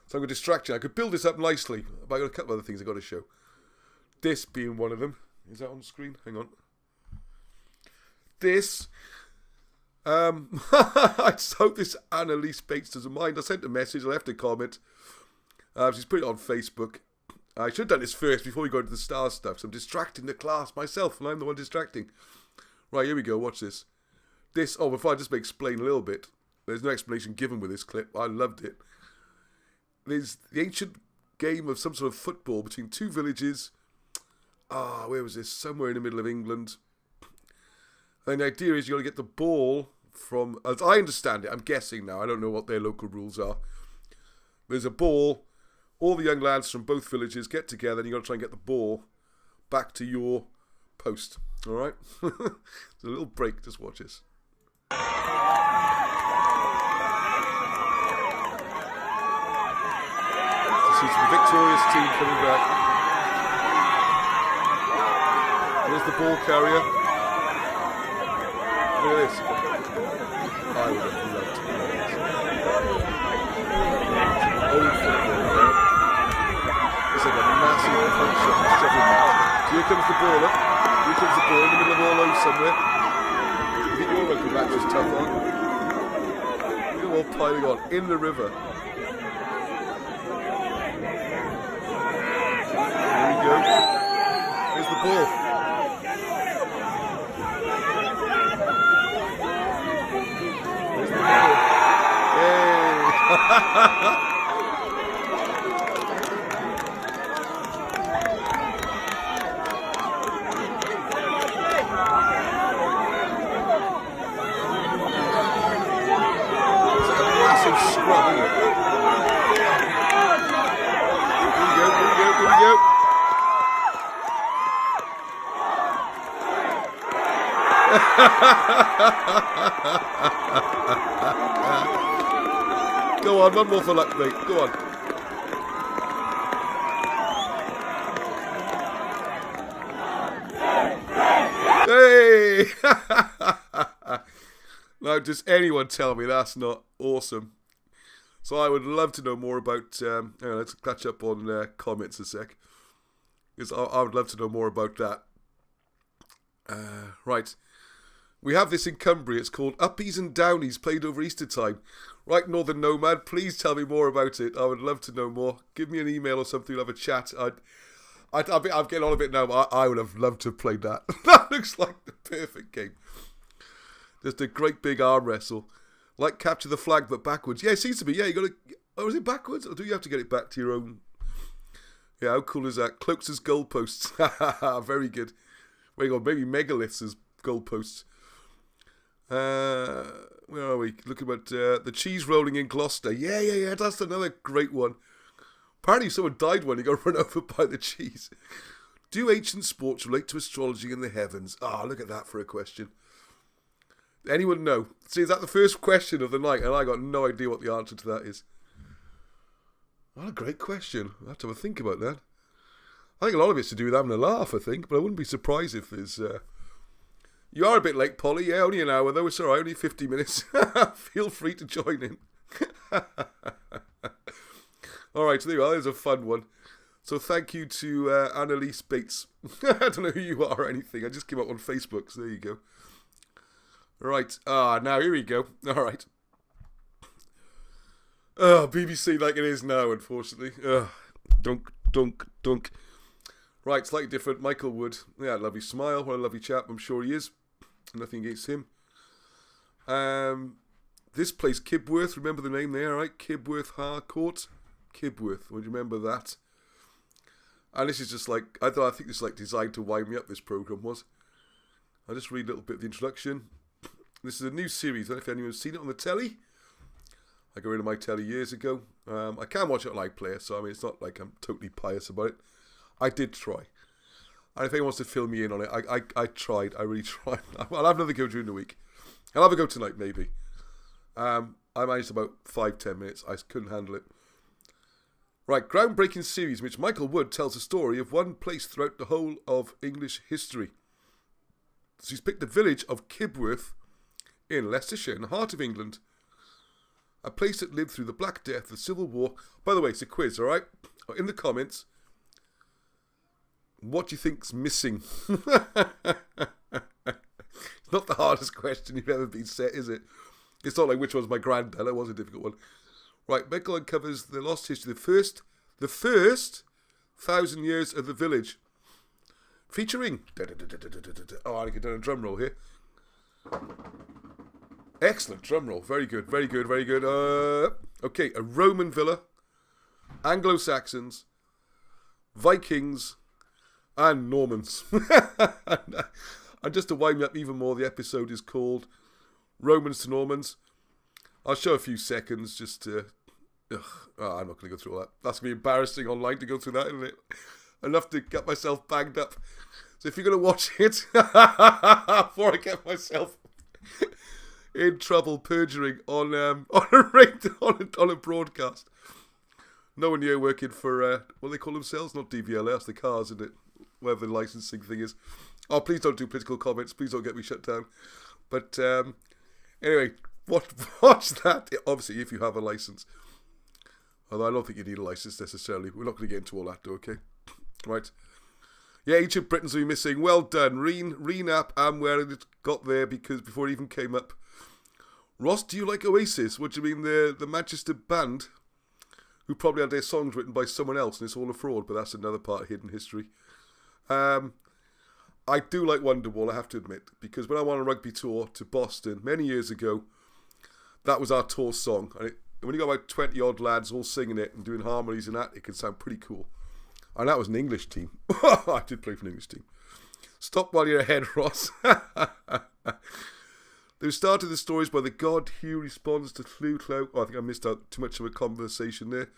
So I'm going to distract you. I could build this up nicely, but I've got a couple of other things I've got to show. This being one of them. Is that on screen? Hang on. This. I just hope this Annalise Bates doesn't mind. I sent a message. I left a comment. She's put it on Facebook. I should have done this first before we go into the star stuff. So I'm distracting the class myself, and I'm the one distracting. Right, here we go. Watch this. Before I just explain a little bit. There's no explanation given with this clip. I loved it. There's the ancient game of some sort of football between two villages. Where was this? Somewhere in the middle of England. And the idea is you got to get the ball from, as I understand it, I'm guessing now, I don't know what their local rules are. There's a ball, all the young lads from both villages get together and you got to try and get the ball back to your post. Alright? It's a little break, just watch this. So it's the victorious team coming back. There's the ball carrier. Look at this. I would have loved to play this. Old football, right? It's like a massive shovel match. Here comes the ball up. Here comes the ball in the middle of all those somewhere. I think your rugby match is tough, aren't you? You're all piling on in the river. Here we go. Here's the ball. There's the ball. Yay! Scrub, isn't it? Here we go. Go on, one more for luck, mate. Go on. Hey! Now, does anyone tell me that's not awesome? So I would love to know more about... let's catch up on comments a sec. Because I would love to know more about that. Right. We have this in Cumbria. It's called Uppies and Downies, played over Easter time. Right, Northern Nomad, please tell me more about it. I would love to know more. Give me an email or something. We'll have a chat. I'm getting on a bit now, but I would have loved to have played that. That looks like the perfect game. Just a great big arm wrestle. Like Capture the Flag, but backwards. Yeah, it seems to be. Yeah, you got to... Oh, is it backwards? Or do you have to get it back to your own... Yeah, how cool is that? Cloaks as goalposts. Very good. Wait, on, maybe megaliths as goalposts. Where are we? Looking at the cheese rolling in Gloucester. Yeah. That's another great one. Apparently someone died when he got run over by the cheese. Do ancient sports relate to astrology in the heavens? Look at that for a question. Anyone know? See, is that the first question of the night? And I got no idea what the answer to that is. What a great question. I'll have to have a think about that. I think a lot of it's to do with having a laugh, I think. But I wouldn't be surprised if there's... You are a bit late, Polly. Yeah, only an hour, though. It's all right. Only 50 minutes. Feel free to join in. All right, so there you are. There's a fun one. So thank you to Annalise Bates. I don't know who you are or anything. I just came up on Facebook, so there you go. Right. Now here we go. All right. BBC like it is now, unfortunately. Dunk. Right, slightly different. Michael Wood. Yeah, lovely smile. What a lovely chap. I'm sure he is. Nothing against him. This place, Kibworth. Remember the name there, right? Kibworth Harcourt. Kibworth. Would you remember that? And this is just like... I think this is like designed to wind me up, this programme was. I'll just read a little bit of the introduction. This is a new series. I don't know if anyone's seen it on the telly. I got rid of my telly years ago. I can watch it on iPlayer, so I mean, it's not like I'm totally pious about it. I did try. And if anyone wants to fill me in on it, I tried. I really tried. I'll have another go during the week. I'll have a go tonight, maybe. I managed about 5-10 minutes. I couldn't handle it. Right, groundbreaking series in which Michael Wood tells a story of one place throughout the whole of English history. So he's picked the village of Kibworth in Leicestershire, in the heart of England. A place that lived through the Black Death, the Civil War. By the way, it's a quiz, all right? In the comments, what do you think's missing? It's not the hardest question you've ever been set, is it? It's not like which one's my granddad. That was a difficult one. Right, Michael uncovers the lost history of the first 1,000 years of the village. Featuring... I could do a drum roll here. Excellent drum roll. Very good. Okay, a Roman villa, Anglo-Saxons, Vikings, and Normans. And just to wind me up even more, the episode is called Romans to Normans. I'll show a few seconds just to... I'm not going to go through all that. That's going to be embarrassing online to go through that, isn't it? Enough to get myself banged up. So if you're going to watch it, before I get myself in trouble perjuring on a broadcast. No one here working for, what do they call themselves? Not DVLS, the cars, isn't it? Whatever the licensing thing is. Oh, please don't do political comments. Please don't get me shut down. But anyway, watch that. Obviously, if you have a license. Although I don't think you need a license necessarily. We're not going to get into all that, though, okay? Right. Yeah, ancient Britons will be missing. Well done. Renap and where it got there because before it even came up. Ross, do you like Oasis? What do you mean, the Manchester band? Who probably had their songs written by someone else and it's all a fraud, but that's another part of hidden history. I do like Wonderwall, I have to admit, because when I went on a rugby tour to Boston many years ago, that was our tour song. And when you got about 20 odd lads all singing it and doing harmonies and that, it can sound pretty cool. And that was an English team. I did play for an English team. Stop while you're ahead, Ross. They started the stories by the god who responds to Llywelyn. Oh, I think I missed out too much of a conversation there.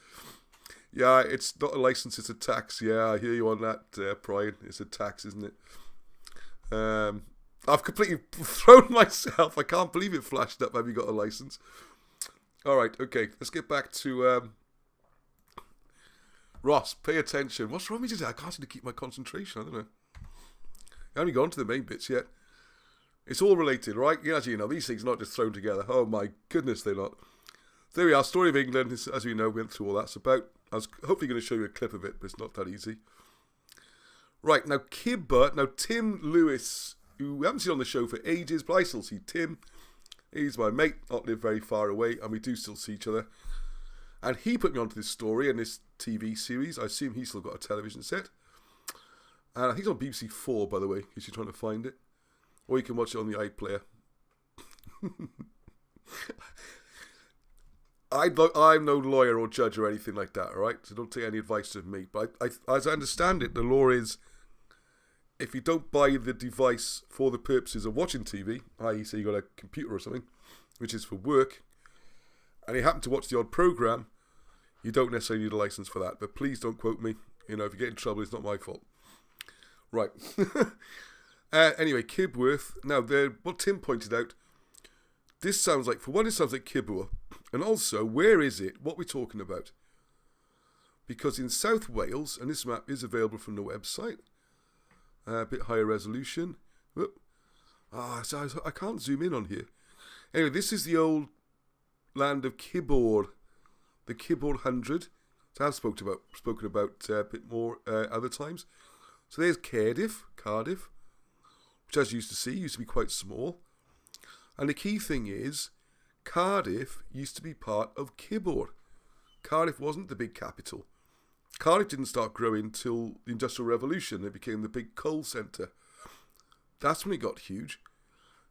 Yeah, it's not a license, it's a tax. Yeah, I hear you on that, Brian. It's a tax, isn't it? I've completely thrown myself. I can't believe it flashed up. Have you got a license? All right, okay. Let's get back to Ross. Pay attention. What's wrong with you today? I can't seem to keep my concentration. I don't know. I haven't gone to the main bits yet. It's all related, right? As you know, these things are not just thrown together. Oh my goodness, they're not. There we are. Story of England. As we know, we went through all that. It's about. I was hopefully going to show you a clip of it, but it's not that easy. Right, now Kibber. Now Tim Lewis, who we haven't seen on the show for ages, but I still see Tim. He's my mate, not live very far away, and we do still see each other. And he put me onto this story and this TV series. I assume he's still got a television set. And I think it's on BBC 4, by the way, if you're trying to find it. Or you can watch it on the iPlayer. I'm no lawyer or judge or anything like that, all right? So don't take any advice from me. But as I understand it, the law is if you don't buy the device for the purposes of watching TV, i.e. say you got a computer or something, which is for work, and you happen to watch the odd program, you don't necessarily need a license for that. But please don't quote me. If you get in trouble, it's not my fault. Right. Anyway, Kibworth. Now, what Tim pointed out, this sounds like, for one, it sounds like Kibworth. And also, where is it? What we're talking about? Because in South Wales, and this map is available from the website, a bit higher resolution. So I can't zoom in on here. Anyway, this is the old land of Kibord, the Kibord 100. So I've spoken about a bit more other times. So there's Cardiff, which as you used to be quite small. And the key thing is, Cardiff used to be part of Kibord. Cardiff wasn't the big capital. Cardiff didn't start growing till the Industrial Revolution. It became the big coal centre. That's when it got huge.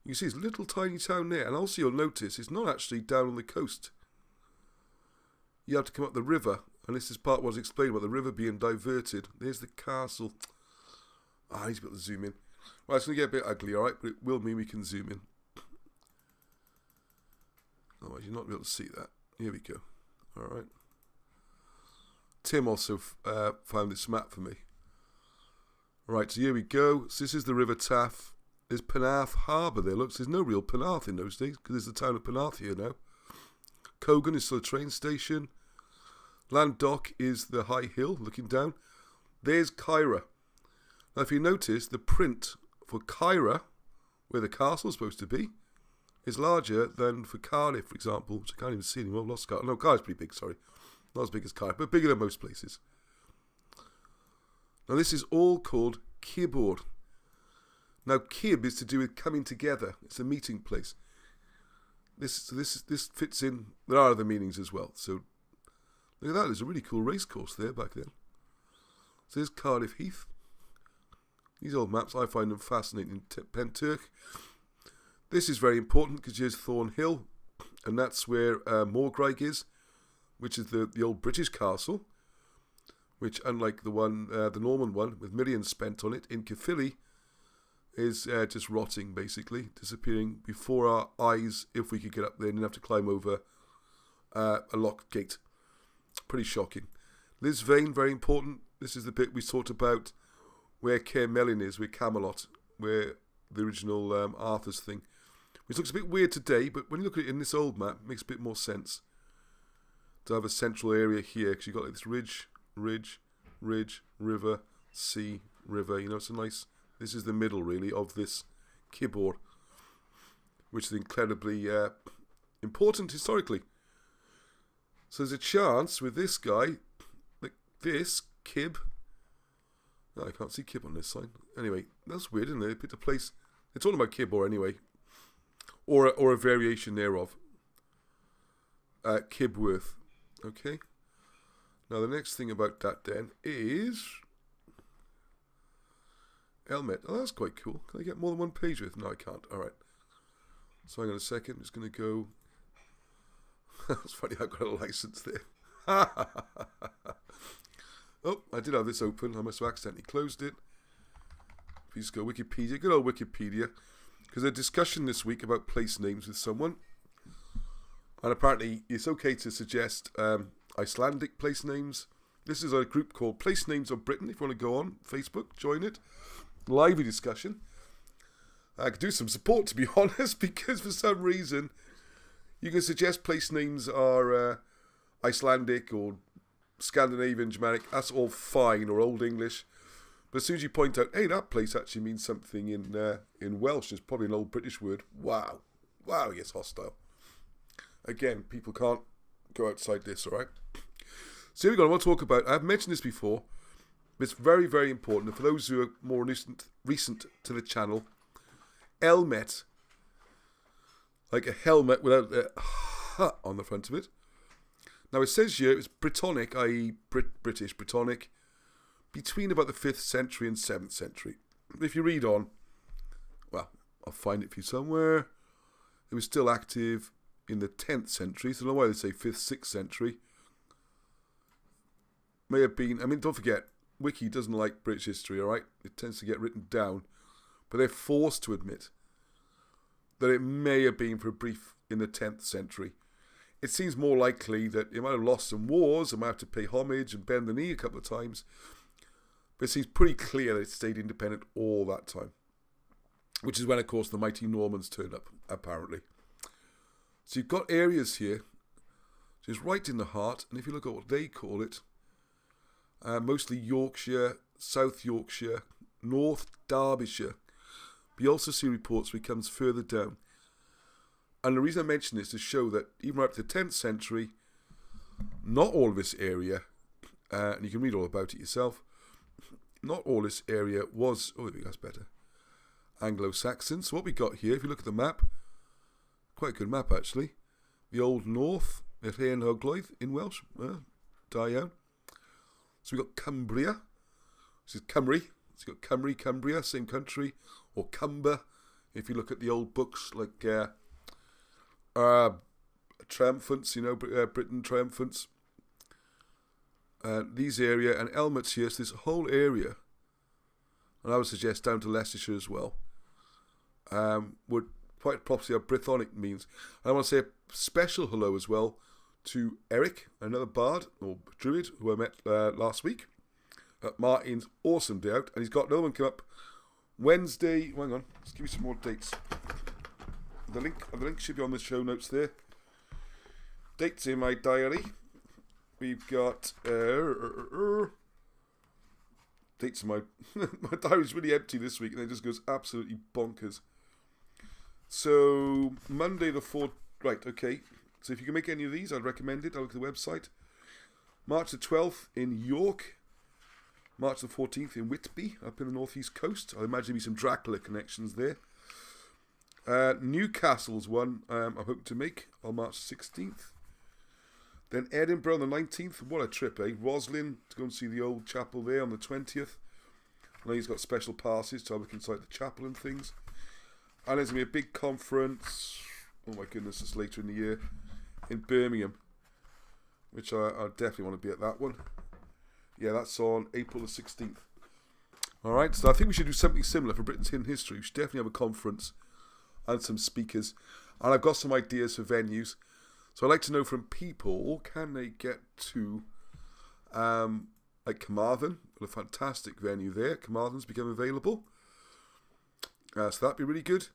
You see, it's a little tiny town there. And also you'll notice it's not actually down on the coast. You have to come up the river. And this is part what was explained about the river being diverted. There's the castle. I need to be able to zoom in. Well, it's going to get a bit ugly, alright? But it will mean we can zoom in. Otherwise, you're not going to be able to see that. Here we go. Alright. Tim also found this map for me. Right, so here we go. So this is the River Taff. There's Penarth Harbour there. Looks, there's no real Penarth in those days because there's the town of Penarth here now. Cogan is still a train station. Landock is the high hill looking down. There's Caira. Now, if you notice, the print for Caira, where the castle's supposed to be, is larger than for Cardiff, for example, which I can't even see anymore. I've lost Cardiff. No, Cardiff's pretty big, sorry. Not as big as Cardiff, but bigger than most places. Now, this is all called Kibord. Now, Kib is to do with coming together. It's a meeting place. This fits in. There are other meanings as well. So, look at that. There's a really cool race course there back then. So, there's Cardiff Heath. These old maps, I find them fascinating. Penturk. This is very important because here's Thornhill, and that's where Morgraig is, which is the old British castle, which, unlike the one, the Norman one, with millions spent on it, in Caerphilly, is just rotting, basically, disappearing before our eyes if we could get up there and didn't have to climb over a locked gate. Pretty shocking. Lisvane, very important. This is the bit we talked about where Caermelin is, where Camelot, where the original Arthur's thing. Which looks a bit weird today, but when you look at it in this old map, it makes a bit more sense to have a central area here, because you've got like this ridge, river, sea, river. It's a nice. This is the middle, really, of this Kibord, which is incredibly important historically. So there's a chance with this guy, like this Kib. No, I can't see Kib on this sign. Anyway, that's weird, isn't it? They picked a place. They're talking about Kibor anyway. Or a variation thereof. Kibworth. Okay. Now the next thing about that then is Elmet. Oh, that's quite cool. Can I get more than one page with? No, I can't. Alright. So hang on a second. I'm just going to go. That's funny, I've got a license there. Oh, I did have this open. I must have accidentally closed it. Please go Wikipedia. Good old Wikipedia. Because there's a discussion this week about place names with someone. And apparently it's okay to suggest Icelandic place names. This is a group called Place Names of Britain. If you want to go on Facebook, join it. Lively discussion. I could do some support, to be honest, because for some reason you can suggest place names are Icelandic or Scandinavian, Germanic. That's all fine, or Old English. But as soon as you point out, hey, that place actually means something in Welsh, it's probably an old British word. Wow, it gets hostile. Again, people can't go outside this, all right? So here we go. I want to talk about, I've mentioned this before, but it's very, very important. And for those who are more recent to the channel, helmet, like a helmet without a "h" on the front of it. Now it says here it's Brittonic, i.e. British, Brittonic, between about the 5th century and 7th century. If you read on, well, I'll find it for you somewhere. It was still active in the 10th century, so I don't know why they say 5th, 6th century. May have been, I mean, don't forget, Wiki doesn't like British history, alright? It tends to get written down. But they're forced to admit that it may have been for a brief in the 10th century. It seems more likely that it might have lost some wars, it might have to pay homage and bend the knee a couple of times. But it seems pretty clear that it stayed independent all that time. Which is when, of course, the mighty Normans turned up, apparently. So you've got areas here, just right in the heart, and if you look at what they call it, mostly Yorkshire, South Yorkshire, North Derbyshire. But you also see reports where it comes further down. And the reason I mention this is to show that even right up to the 10th century, not all of this area, and you can read all about it yourself, not all this area was, oh, that's better, Anglo-Saxon. So what we got here, if you look at the map, quite a good map actually, the Old North, at Hen Hogloedd in Welsh, Diane. So we've got Cumbria, this is Cymru, so you've got Cymru, Cumbria, same country, or Cumber, if you look at the old books like Triumphants, you know, Britain Triumphants. These area, and Elmet's here, so this whole area, and I would suggest down to Leicestershire as well, would quite possibly have Brythonic means. And I want to say a special hello as well to Eric, another bard, or druid, who I met last week at Martin's awesome day out, and he's got another one come up Wednesday. Hang on, let's give you some more dates. The link should be on the show notes there. Dates in my diary. We've got dates in my my diary's really empty this week, and it just goes absolutely bonkers. So Monday the 4th, right? Okay. So if you can make any of these, I'd recommend it. I'll look at the website. March the 12th in York. March the 14th in Whitby, up in the northeast coast. I imagine there'll be some Dracula connections there. Newcastle's one I'm hoping to make on March 16th. Then Edinburgh on the 19th. What a trip, eh? Roslin, to go and see the old chapel there on the 20th. I know he's got special passes to have a look inside the chapel and things. And there's going to be a big conference, oh my goodness, it's later in the year, in Birmingham, which I definitely want to be at that one. Yeah, that's on April the 16th. Alright, so I think we should do something similar for Britain's Hidden History. We should definitely have a conference and some speakers. And I've got some ideas for venues. So I'd like to know from people, can they get to like Carmarthen? A fantastic venue there. Carmarthen's become available. So that'd be really good.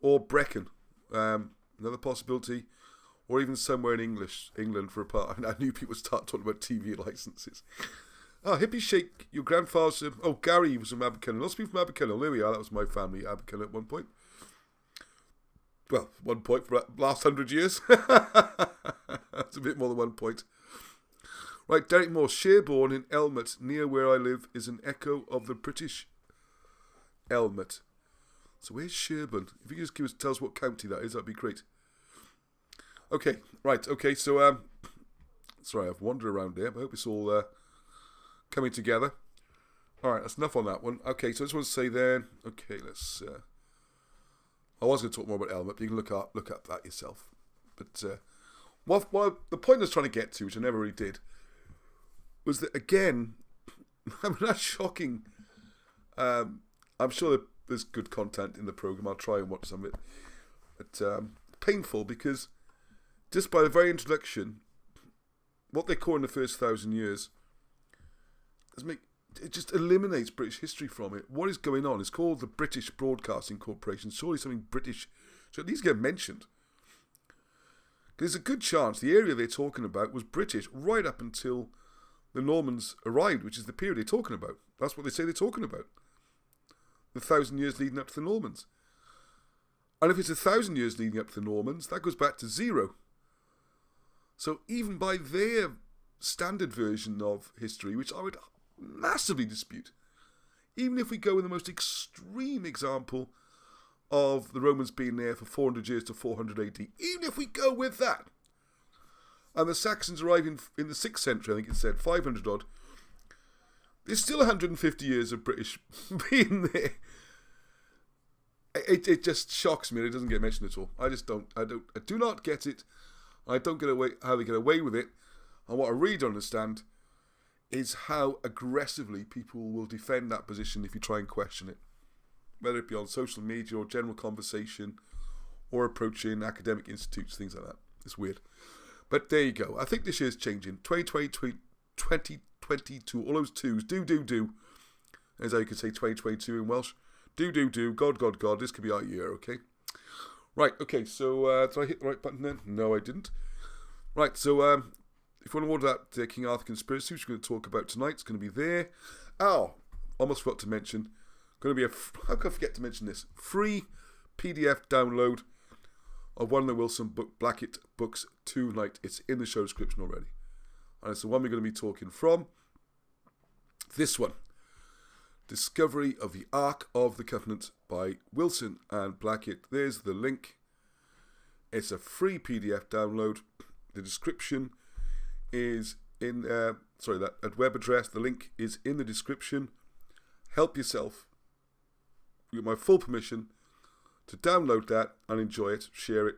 Or Brecon, another possibility. Or even somewhere in England for a part. I knew people would start talking about TV licenses. Oh, Hippie Shake, your grandfather's... oh, Gary was from Abercynon. Lots of people from Abercynon. There we are. That was my family, Abercynon at one point. Well, 1 point for the last 100 years. That's a bit more than 1 point. Right, Derek Moore. Sherborne in Elmet, near where I live, is an echo of the British Elmet. So where's Sherborne? If you could just tell us what county that is, that'd be great. Okay, right, okay, so, sorry, I've wandered around there, but I hope it's all coming together. Alright, that's enough on that one. Okay, so I just want to say then, okay, let's, I was going to talk more about Elmet, but you can look up that yourself. But, the point I was trying to get to, which I never really did, was that, again, I mean, that's shocking. I'm sure that there's good content in the program. I'll try and watch some of it. But painful because just by the very introduction, what they call in the first 1,000 years it just eliminates British history from it. What is going on? It's called the British Broadcasting Corporation. Surely something British should at least get mentioned. There's a good chance the area they're talking about was British right up until the Normans arrived, which is the period they're talking about. That's what they say they're talking about. The 1,000 years leading up to the Normans. And if it's 1,000 years leading up to the Normans, that goes back to 0. So even by their standard version of history, which I would massively dispute, even if we go with the most extreme example of the Romans being there for 400 years to 400 AD, even if we go with that, and the Saxons arriving in the 6th century, I think it said, 500 odd, there's still 150 years of British being there. It just shocks me. It doesn't get mentioned at all. I do not get it. I don't get away how they get away with it. And what I really don't understand is how aggressively people will defend that position if you try and question it, whether it be on social media or general conversation or approaching academic institutes, things like that. It's weird. But there you go. I think this year's changing. 2020, 2022, all those twos. Do. As I could say 2022 in Welsh. Do. God. This could be our year, okay? Right, okay, so did I hit the right button then? No, I didn't. Right, so if you want to order that King Arthur Conspiracy, which we're going to talk about tonight, it's going to be there. Oh, almost forgot to mention, going to be how could I forget to mention this? Free PDF download of one of the Wilson Blackett books tonight. It's in the show description already. And it's the one we're going to be talking from. This one. Discovery of the Ark of the Covenant by Wilson and Blackett. There's the link. It's a free PDF download. The description is in, that web address. The link is in the description. Help yourself. You get my full permission to download that and enjoy it, share it.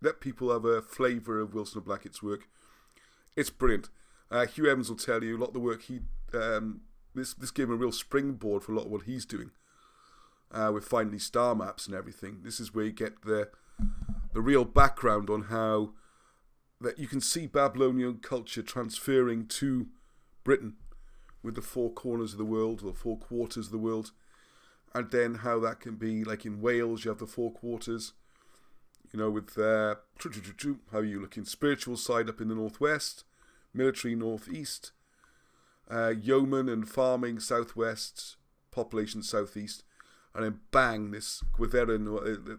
Let people have a flavour of Wilson and Blackett's work. It's brilliant. Hugh Evans will tell you a lot of the work he... This gave him a real springboard for a lot of what he's doing with finding these star maps and everything. This is where you get the real background on how that you can see Babylonian culture transferring to Britain with the 4 corners of the world, or 4 quarters of the world, and then how that can be, like in Wales, you have the 4 quarters, you know, with how you look in spiritual side up in the northwest, military northeast, yeoman and farming southwest, population southeast, and then bang, this Gwytherin,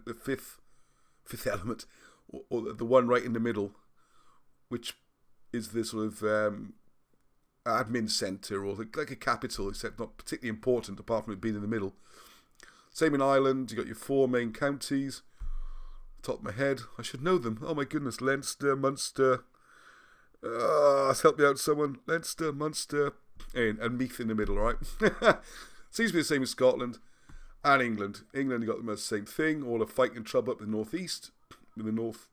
the fifth element, or the one right in the middle, which is the sort of admin centre, or like a capital, except not particularly important apart from it being in the middle. Same in Ireland, you got your 4 main counties. Top of my head, I should know them. Oh my goodness, Leinster, Munster. Help me out, someone. Leinster, Munster, and Meath in the middle, right? Seems to be the same as Scotland and England. England, you got them as the same thing. All are fighting trouble up in the northeast, with the north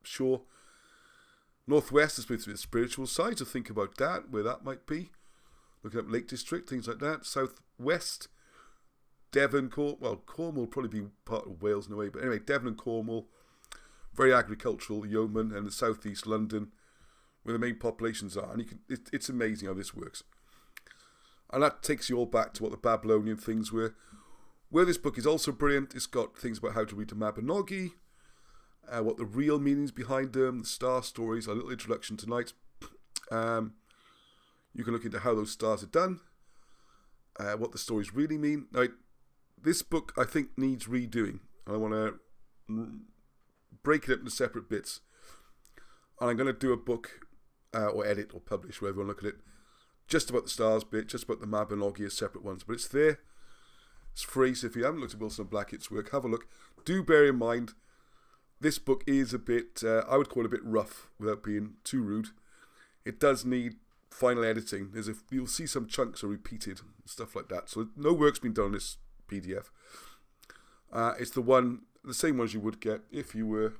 shore. Northwest is supposed to be the spiritual side, so think about that, where that might be. Looking up Lake District, things like that. Southwest, Devon, Cornwall will probably be part of Wales in a way, but anyway, Devon and Cornwall, very agricultural, yeoman, and the southeast London, where the main populations are. And it's amazing how this works. And that takes you all back to what the Babylonian things were. Where this book is also brilliant, it's got things about how to read the Mabinogi, what the real meanings behind them, the star stories, a little introduction tonight. You can look into how those stars are done, what the stories really mean. Now, this book, I think, needs redoing. I want to break it up into separate bits. And I'm going to do a book, or edit, or publish, wherever you want to look at it, just about the stars bit, just about the Mabinogi as separate ones. But it's there. It's free, so if you haven't looked at Wilson and Blackett's work, have a look. Do bear in mind, this book is a bit, I would call it a bit rough, without being too rude. It does need final editing. You'll see some chunks are repeated, and stuff like that. So no work's been done on this PDF. It's the same ones you would get if you were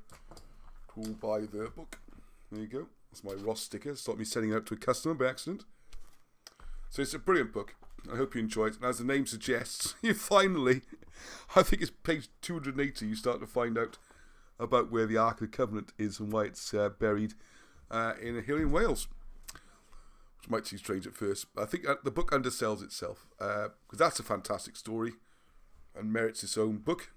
to buy the book. There you go. That's my Ross sticker. Stop me sending it out to a customer by accident. So it's a brilliant book. I hope you enjoy it. And as the name suggests, you finally, I think it's page 280, you start to find out about where the Ark of the Covenant is and why it's buried in a hill in Wales. which might seem strange at first. But I think the book undersells itself, because that's a fantastic story and merits its own book.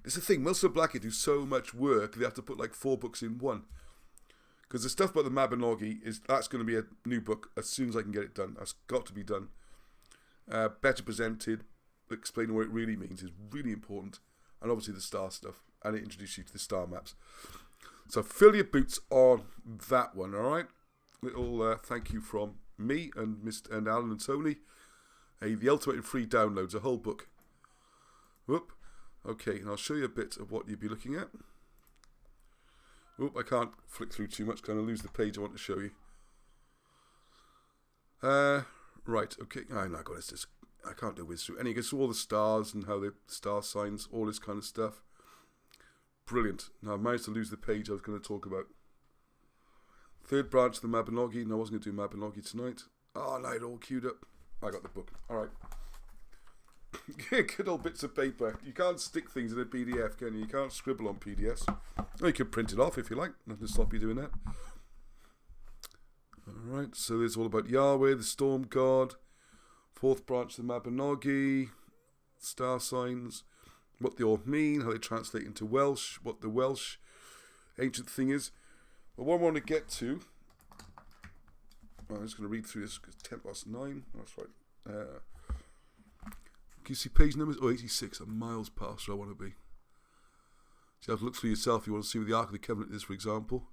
It's the thing, Wilson Blackett do so much work, they have to put like 4 books in one. Because the stuff about the Mabinogi, that's going to be a new book as soon as I can get it done. That's got to be done. Better presented, explaining what it really means is really important. And obviously the star stuff. And it introduces you to the star maps. So fill your boots on that one, alright? Little thank you from me and Alan and Tony. The Ultimate in Free Downloads, a whole book. Whoop. Okay, and I'll show you a bit of what you'd be looking at. Oop, I can't flick through too much, going to lose the page I want to show you. Right, okay. Oh my God, I can't do whiz through. And you can see all the stars and how the star signs, all this kind of stuff. Brilliant. Now, I managed to lose the page I was going to talk about. Third branch of the Mabinogi. No, I wasn't going to do Mabinogi tonight. Oh, no, it all queued up. I got the book. All right. Good old bits of paper. You can't stick things in a PDF, can you? You can't scribble on PDFs. Well, you can print it off if you like. Nothing to stop you doing that. Alright, so there's all about Yahweh, the storm god, 4th branch of the Mabinogi, star signs, what they all mean, how they translate into Welsh, what the Welsh ancient thing is. But what I want to get to, I'm just going to read through this because 9:10. That's right. Can you see page numbers? Oh, 86. I'm miles past where I want to be. So you have to look through yourself if you want to see where the Ark of the Covenant is, for example.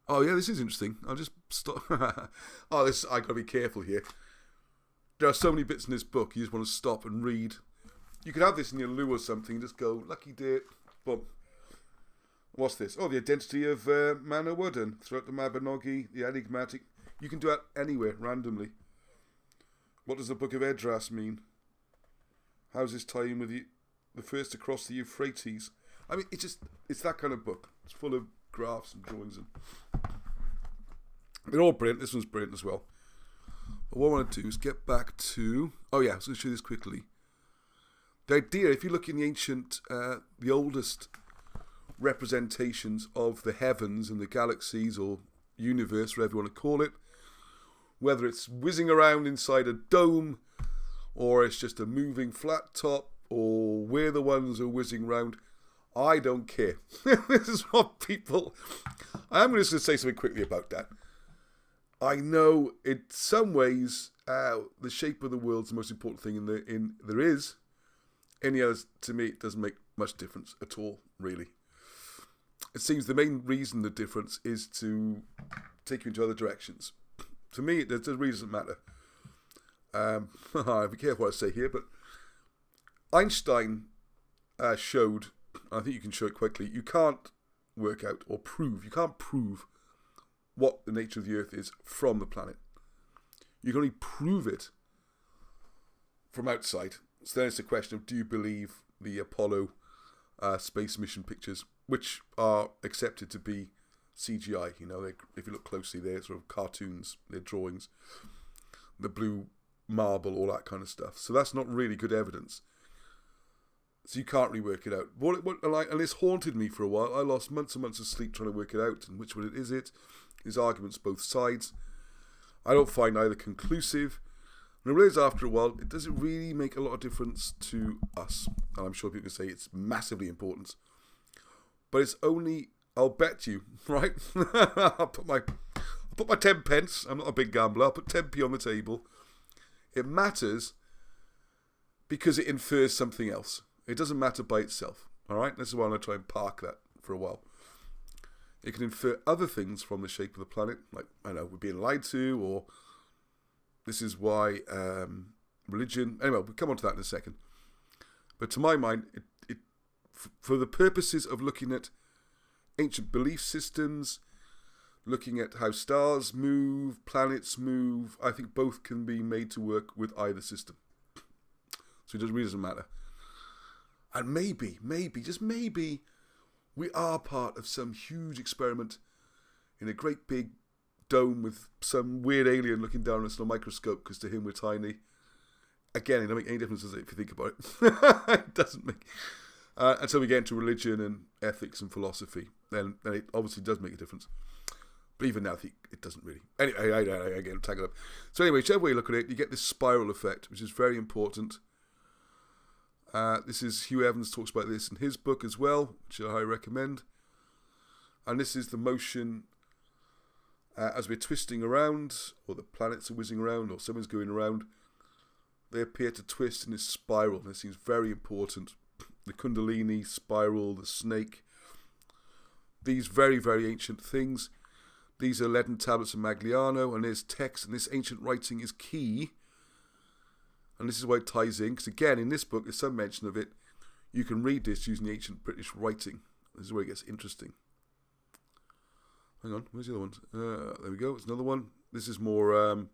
Oh, yeah, this is interesting. I'll just stop. I've got to be careful here. There are so many bits in this book, you just want to stop and read. You could have this in your loo or something, just go, lucky day, boom. What's this? Oh, the identity of Manawydan throughout the Mabinogi, the enigmatic. You can do that anywhere, randomly. What does the Book of Esdras mean? How's this tie in with the first to cross the Euphrates? I mean, it's that kind of book. It's full of graphs and drawings. They're all brilliant. This one's brilliant as well. But what I want to do is get back to... Oh yeah, I was going to show you this quickly. The idea, if you look in the ancient, the oldest representations of the heavens and the galaxies or universe, whatever you want to call it, whether it's whizzing around inside a dome, or it's just a moving flat top, or we're the ones who are whizzing around, I don't care. This is what people... I'm just going to say something quickly about that. I know in some ways the shape of the world's the most important thing there is. Any others, to me, it doesn't make much difference at all, really. It seems the main reason the difference is to take you into other directions. To me, the reason doesn't matter. Be careful what I say here, but Einstein showed, I think you can show it quickly, you can't work out or prove, you can't prove what the nature of the Earth is from the planet. You can only prove it from outside. So then it's a question of, do you believe the Apollo space mission pictures, which are accepted to be CGI, you know, if you look closely, they're sort of cartoons, they're drawings, the blue marble, all that kind of stuff. So that's not really good evidence. So you can't really work it out. And this haunted me for a while. I lost months and months of sleep trying to work it out, and which one is it? There's arguments both sides. I don't find either conclusive. And I realise after a while, it doesn't really make a lot of difference to us. And I'm sure people can say it's massively important. But it's only... I'll bet you, right? I'll put my 10 pence. I'm not a big gambler. I'll put 10p on the table. It matters because it infers something else. It doesn't matter by itself. All right? This is why I'm going to try and park that for a while. It can infer other things from the shape of the planet, like, I don't know, we're being lied to, or this is why religion... Anyway, we'll come on to that in a second. But to my mind, it for the purposes of looking at ancient belief systems, looking at how stars move, planets move, I think both can be made to work with either system. So it really doesn't matter. And maybe, just maybe, we are part of some huge experiment in a great big dome with some weird alien looking down at us in a microscope, because to him we're tiny. Again, it doesn't make any difference, does it, if you think about it? It doesn't make... until we get into religion and ethics and philosophy, then it obviously does make a difference. But even now, I think it doesn't really. Anyway, I get tangled up. So anyway, whichever way you look at it, you get this spiral effect, which is very important. This is Hugh Evans talks about this in his book as well, which I recommend. And this is the motion as we're twisting around, or the planets are whizzing around, or something's going around. They appear to twist in this spiral. This seems very important. The Kundalini spiral, the snake. These very, very ancient things. These are leaden tablets of Magliano, and there's text, and this ancient writing is key. And this is why it ties in, because again, in this book, there's some mention of it. You can read this using the ancient British writing. This is where it gets interesting. Hang on, where's the other one? There we go, it's another one. This is more,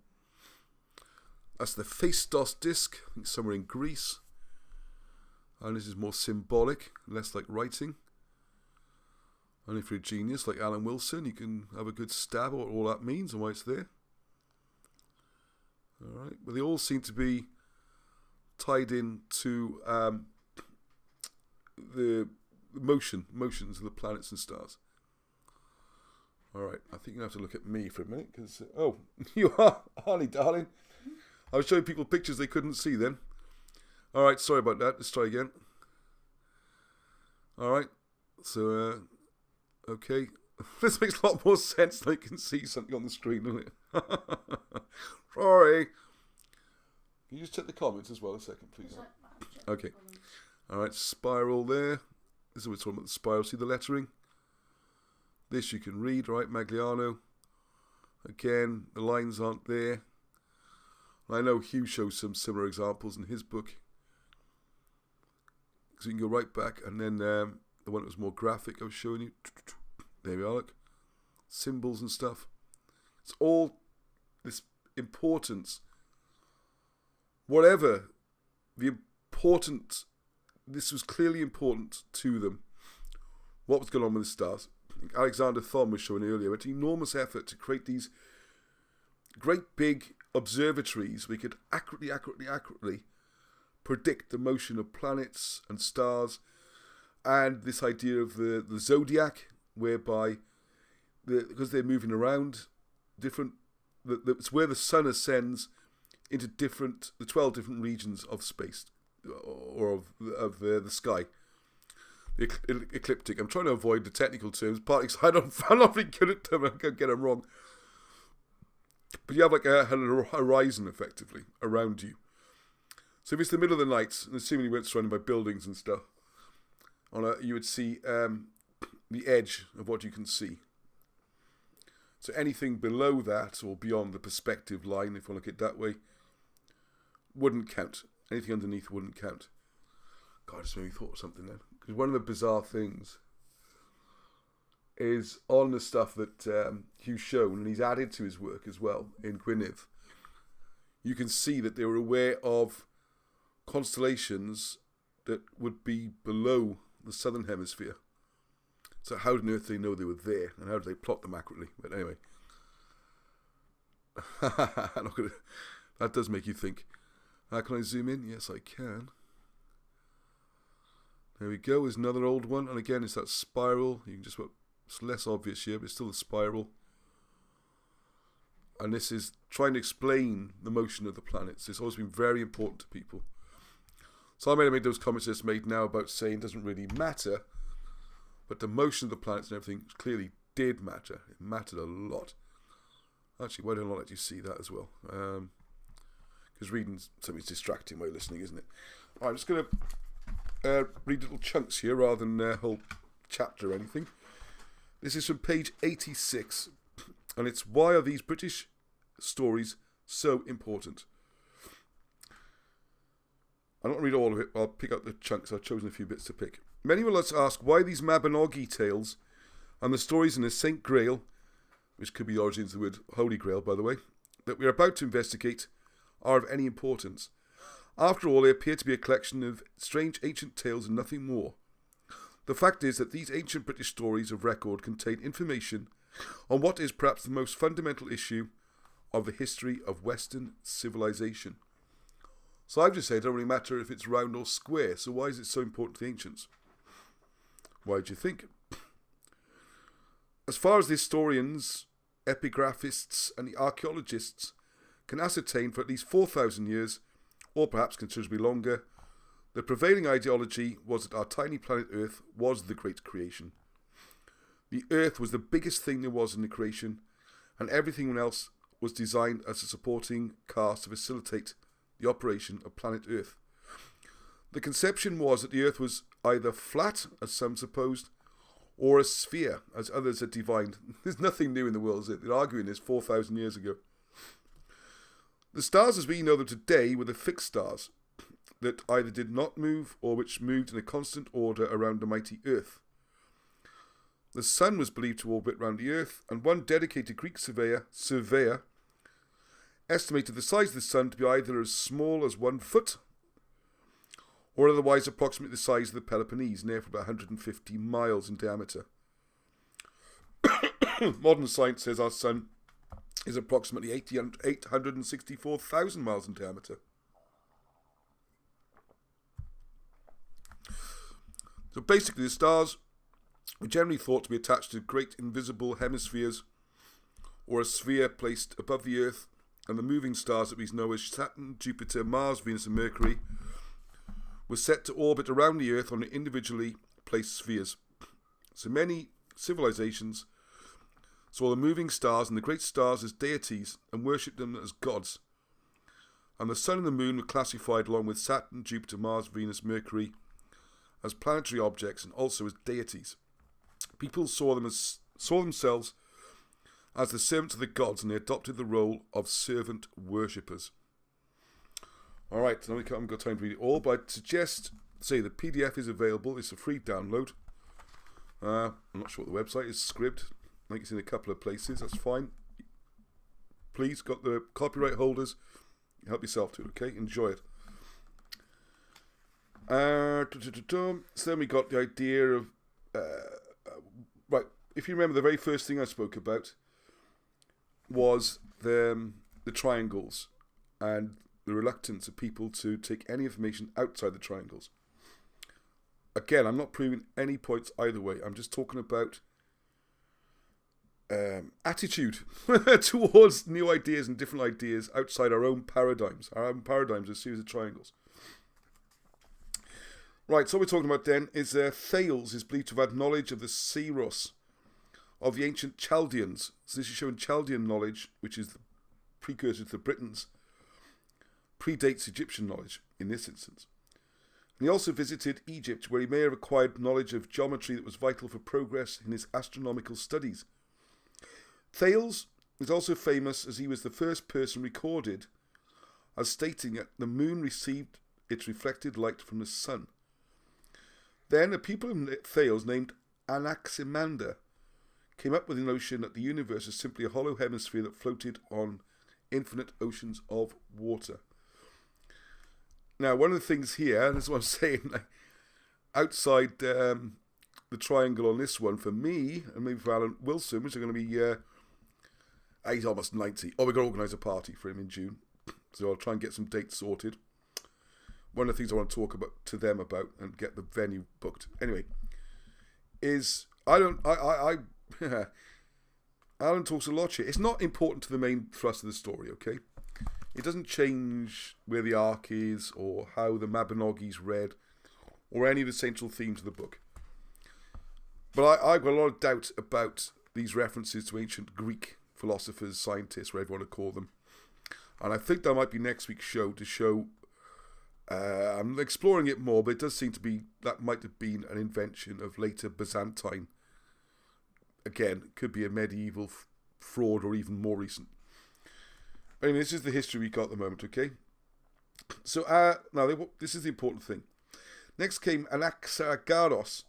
that's the Phaistos disc, I think somewhere in Greece. And this is more symbolic, less like writing. And if you're a genius like Alan Wilson, you can have a good stab at what all that means and why it's there. Alright, but they all seem to be tied in to the motions of the planets and stars. Alright, I think you have to look at me for a minute, because, oh, you are, Harley, darling. I was showing people pictures they couldn't see then. Alright, sorry about that, let's try again. Alright, so, okay. This makes a lot more sense than I can see something on the screen, doesn't it? Sorry. Can you just check the comments as well a second, please? Okay. Alright, spiral there. This is what we're talking about, the spiral. See the lettering? This you can read, right? Magliano. Again, the lines aren't there. I know Hugh shows some similar examples in his book. So you can go right back, and then the one that was more graphic I was showing you. There we are, look. Symbols and stuff. It's all this importance. Whatever the important, this was clearly important to them. What was going on with the stars? Alexander Thom was showing earlier. It's an enormous effort to create these great big observatories. We could accurately predict the motion of planets and stars, and this idea of the zodiac, whereby because they're moving around different, it's where the sun ascends into the 12 different regions of space or of the sky. The ecliptic. I'm trying to avoid the technical terms, partly because I'm not really good at them. I can get them wrong. But you have like a horizon, effectively, around you. So if it's the middle of the night, and assuming you weren't surrounded by buildings and stuff, you would see the edge of what you can see. So anything below that, or beyond the perspective line, if I look at it that way, wouldn't count. Anything underneath wouldn't count. God, I just made me thought of something then. Because one of the bizarre things is on the stuff that Hugh's shown, and he's added to his work as well, in Gwynedd, you can see that they were aware of constellations that would be below the southern hemisphere. So how on earth do they know they were there, and how do they plot them accurately? But anyway, that does make you think. Can I zoom in? Yes, I can. There we go. There's another old one, and again, it's that spiral. You can just it's less obvious here, but it's still a spiral. And this is trying to explain the motion of the planets. It's always been very important to people. So I may have made those comments I just made now about saying it doesn't really matter, but the motion of the planets and everything clearly did matter. It mattered a lot. Actually, why don't I let you see that as well? Because reading something's distracting while you're listening, isn't it? All right, I'm just going to read little chunks here rather than a whole chapter or anything. This is from page 86, and it's why are these British stories so important? I'm not going to read all of it, but I'll pick up the chunks. I've chosen a few bits to pick. Many will ask why these Mabinogi tales and the stories in the St. Grail, which could be the origins of the word Holy Grail, by the way, that we are about to investigate are of any importance. After all, they appear to be a collection of strange ancient tales and nothing more. The fact is that these ancient British stories of record contain information on what is perhaps the most fundamental issue of the history of Western civilization. So I've just said it doesn't really matter if it's round or square, so why is it so important to the ancients? Why do you think? As far as the historians epigraphists and the archaeologists can ascertain for at least 4,000 years, or perhaps considerably longer, the prevailing ideology was that our tiny planet Earth was the great creation. The Earth was the biggest thing there was in the creation, and everything else was designed as a supporting cast to facilitate the operation of planet Earth. The conception was that the Earth was either flat, as some supposed, or a sphere, as others had divined. There's nothing new in the world, is it? They're arguing this 4,000 years ago. The stars as we know them today were the fixed stars that either did not move or which moved in a constant order around the mighty Earth. The Sun was believed to orbit around the Earth, and one dedicated Greek surveyor estimated the size of the Sun to be either as small as 1 foot or otherwise approximately the size of the Peloponnese, near about 150 miles in diameter. Modern science says our Sun is approximately 864,000 miles in diameter. So basically the stars were generally thought to be attached to great invisible hemispheres or a sphere placed above the Earth, and the moving stars that we know as Saturn, Jupiter, Mars, Venus and Mercury were set to orbit around the Earth on individually placed spheres. So many civilizations saw the moving stars and the great stars as deities and worshipped them as gods. And the Sun and the Moon were classified along with Saturn, Jupiter, Mars, Venus, Mercury as planetary objects and also as deities. People saw themselves as the servants of the gods, and they adopted the role of servant worshippers. Alright, now I haven't got time to read it all, but I'd suggest, say, the PDF is available. It's a free download. I'm not sure what the website is. Scribd. I think it's in a couple of places. That's fine. Please, got the copyright holders. Help yourself to it, okay? Enjoy it. So then we got the idea of... right, if you remember, the very first thing I spoke about was the triangles and the reluctance of people to take any information outside the triangles. Again, I'm not proving any points either way. I'm just talking about attitude towards new ideas and different ideas outside our own paradigms. Our own paradigms are a series of triangles. Right, so what we're talking about then is Thales is believed to have had knowledge of the Seros of the ancient Chaldeans. So this is showing Chaldean knowledge, which is the precursor to the Britons, predates Egyptian knowledge in this instance. And he also visited Egypt, where he may have acquired knowledge of geometry that was vital for progress in his astronomical studies. Thales is also famous as he was the first person recorded as stating that the moon received its reflected light from the sun. Then a people of Thales named Anaximander came up with the notion that the universe is simply a hollow hemisphere that floated on infinite oceans of water. Now, one of the things here, and this is what I'm saying, outside the triangle on this one, for me, and maybe for Alan Wilson, which are going to be, he's almost 90. Oh, we're going to organise a party for him in June. So I'll try and get some dates sorted. One of the things I want to talk about to them about and get the venue booked. Anyway, is Alan talks a lot here. It's not important to the main thrust of the story, okay? It doesn't change where the ark is or how the Mabinogi's read or any of the central themes of the book. But I've got a lot of doubt about these references to ancient Greek philosophers, scientists, whatever you want to call them. And I think that might be next week's show to show... I'm exploring it more, but it does seem to be that might have been an invention of later Byzantine. Again, it could be a medieval fraud or even more recent. But anyway, this is the history we got at the moment, okay? So, now, this is the important thing. Next came Anaxagoras,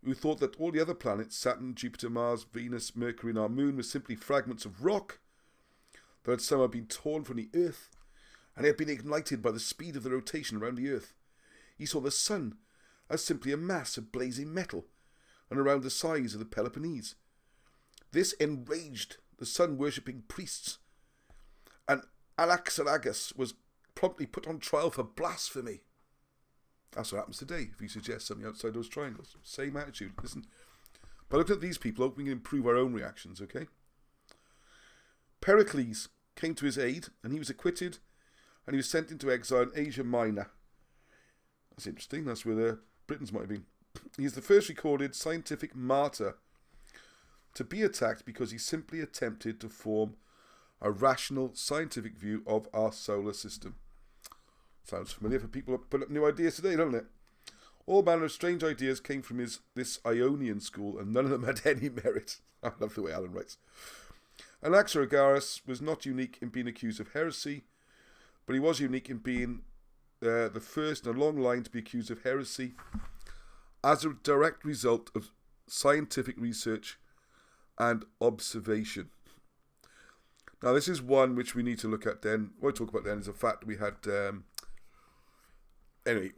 who thought that all the other planets, Saturn, Jupiter, Mars, Venus, Mercury and our moon, were simply fragments of rock that had somehow been torn from the Earth, and had been ignited by the speed of the rotation around the Earth. He saw the Sun as simply a mass of blazing metal, and around the size of the Peloponnese. This enraged the sun-worshipping priests, and Anaxagoras was promptly put on trial for blasphemy. That's what happens today if you suggest something outside those triangles. Same attitude. Listen, by looking at these people, we can improve our own reactions, okay? Pericles came to his aid, and he was acquitted, and he was sent into exile in Asia Minor. That's interesting. That's where the Britons might have been. He is the first recorded scientific martyr to be attacked because he simply attempted to form a rational scientific view of our solar system. Sounds familiar for people that put up new ideas today, doesn't it? All manner of strange ideas came from this Ionian school, and none of them had any merit. I love the way Alan writes. Anaxagoras was not unique in being accused of heresy, but he was unique in being the first in a long line to be accused of heresy as a direct result of scientific research and observation. Now, this is one which we need to look at then. What I talk about then is the fact that we had, anyway,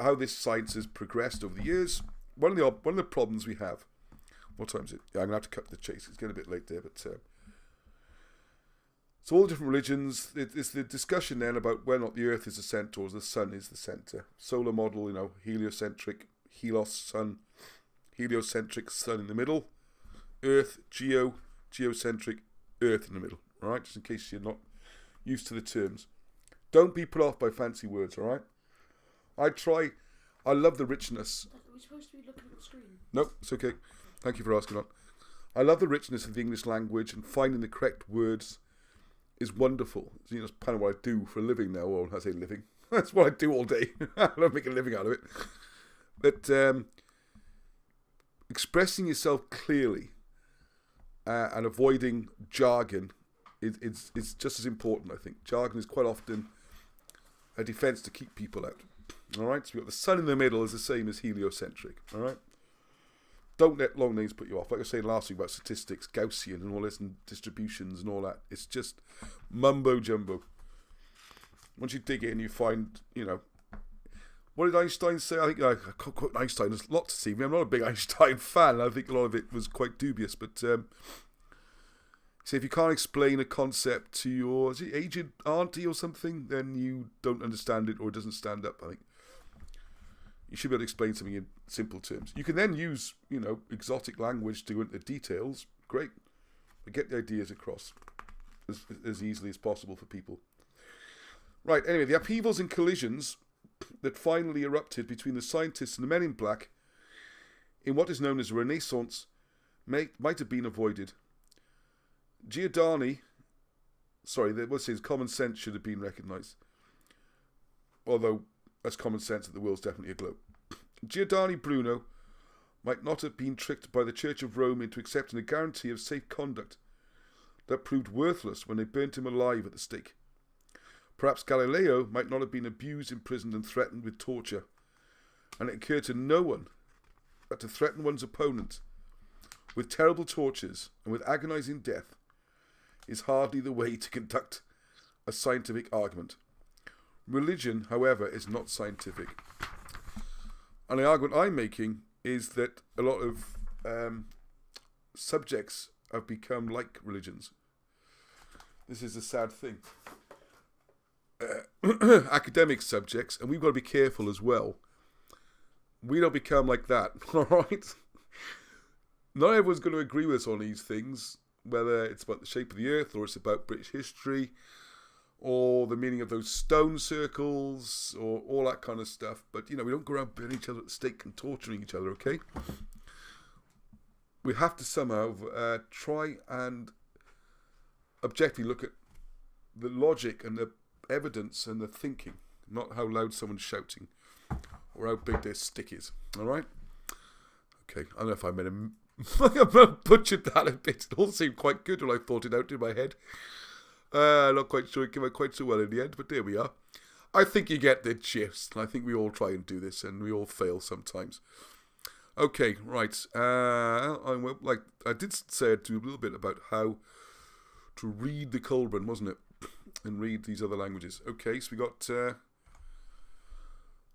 how this science has progressed over the years. One of the problems we have. What time is it? Yeah, I'm going to have to cut the chase. It's getting a bit late there, but so all the different religions. It's the discussion then about whether or not the Earth is the centre or the Sun is the centre. Solar model, heliocentric, sun, heliocentric, Sun in the middle. Earth, geocentric, Earth in the middle. All right, just in case you're not used to the terms. Don't be put off by fancy words. All right. I love the richness. Are we supposed to be looking at the screen? No, it's okay. Thank you for asking that. I love the richness of the English language, and finding the correct words is wonderful. That's kind of what I do for a living now. Or I say living. That's what I do all day. I love making a living out of it. But expressing yourself clearly and avoiding jargon is just as important, I think. Jargon is quite often a defence to keep people out. All right, so we've got the Sun in the middle is the same as heliocentric. All right, don't let long names put you off. Like I was saying last week about statistics, Gaussian and all this, and distributions and all that. It's just mumbo jumbo. Once you dig in, you find, what did Einstein say? I think I can't quote Einstein. There's a lot to see. I'm not a big Einstein fan. I think a lot of it was quite dubious. But say if you can't explain a concept to your aged auntie or something, then you don't understand it or it doesn't stand up. I think you should be able to explain something in simple terms. You can then use, exotic language to go into details. Great, but get the ideas across as easily as possible for people. Right. Anyway, the upheavals and collisions that finally erupted between the scientists and the men in black in what is known as Renaissance might have been avoided. Common sense should have been recognised. Although, that's common sense that the world's definitely a globe. Giordano Bruno might not have been tricked by the Church of Rome into accepting a guarantee of safe conduct that proved worthless when they burnt him alive at the stake. Perhaps Galileo might not have been abused, imprisoned and threatened with torture, and it occurred to no one that to threaten one's opponent with terrible tortures and with agonising death is hardly the way to conduct a scientific argument. Religion, however, is not scientific. And the argument I'm making is that a lot of subjects have become like religions. This is a sad thing. Academic subjects, and we've got to be careful as well. We don't become like that, all right? Not everyone's going to agree with us on these things, whether it's about the shape of the earth or it's about British history or the meaning of those stone circles or all that kind of stuff. But, we don't go around burning each other at the stake and torturing each other, okay? We have to somehow try and objectively look at the logic and the evidence and the thinking, not how loud someone's shouting or how big their stick is. All right? Okay, I don't know if I butchered that a bit. It all seemed quite good when I thought it out in my head. Not quite sure it came out quite so well in the end, but there we are. I think you get the gist. I think we all try and do this, and we all fail sometimes. Okay, right. I did say I'd do a little bit about how to read the Colburn, wasn't it? And read these other languages. Okay, so we got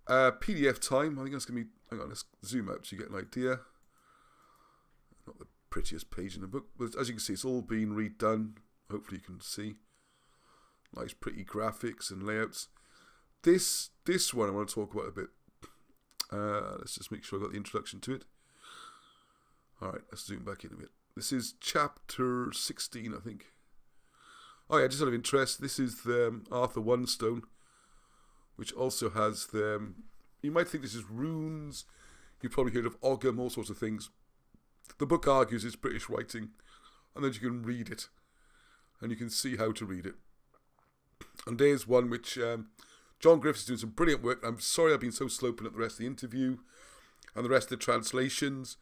PDF time. I think that's going to be... Hang on, let's zoom out so you get an idea. Not the prettiest page in the book, but as you can see, it's all been redone. Hopefully you can see. Nice pretty graphics and layouts. This one I want to talk about a bit. Let's just make sure I got the introduction to it. Alright, let's zoom back in a bit. This is chapter 16, I think. Oh yeah, just out of interest, this is the Arthur I stone, which also has the... You might think this is runes. You've probably heard of Ogham, all sorts of things. The book argues it's British writing, and then you can read it, and you can see how to read it. And there's one which John Griffiths is doing some brilliant work. I'm sorry I've been so sloping at the rest of the interview and the rest of the translations.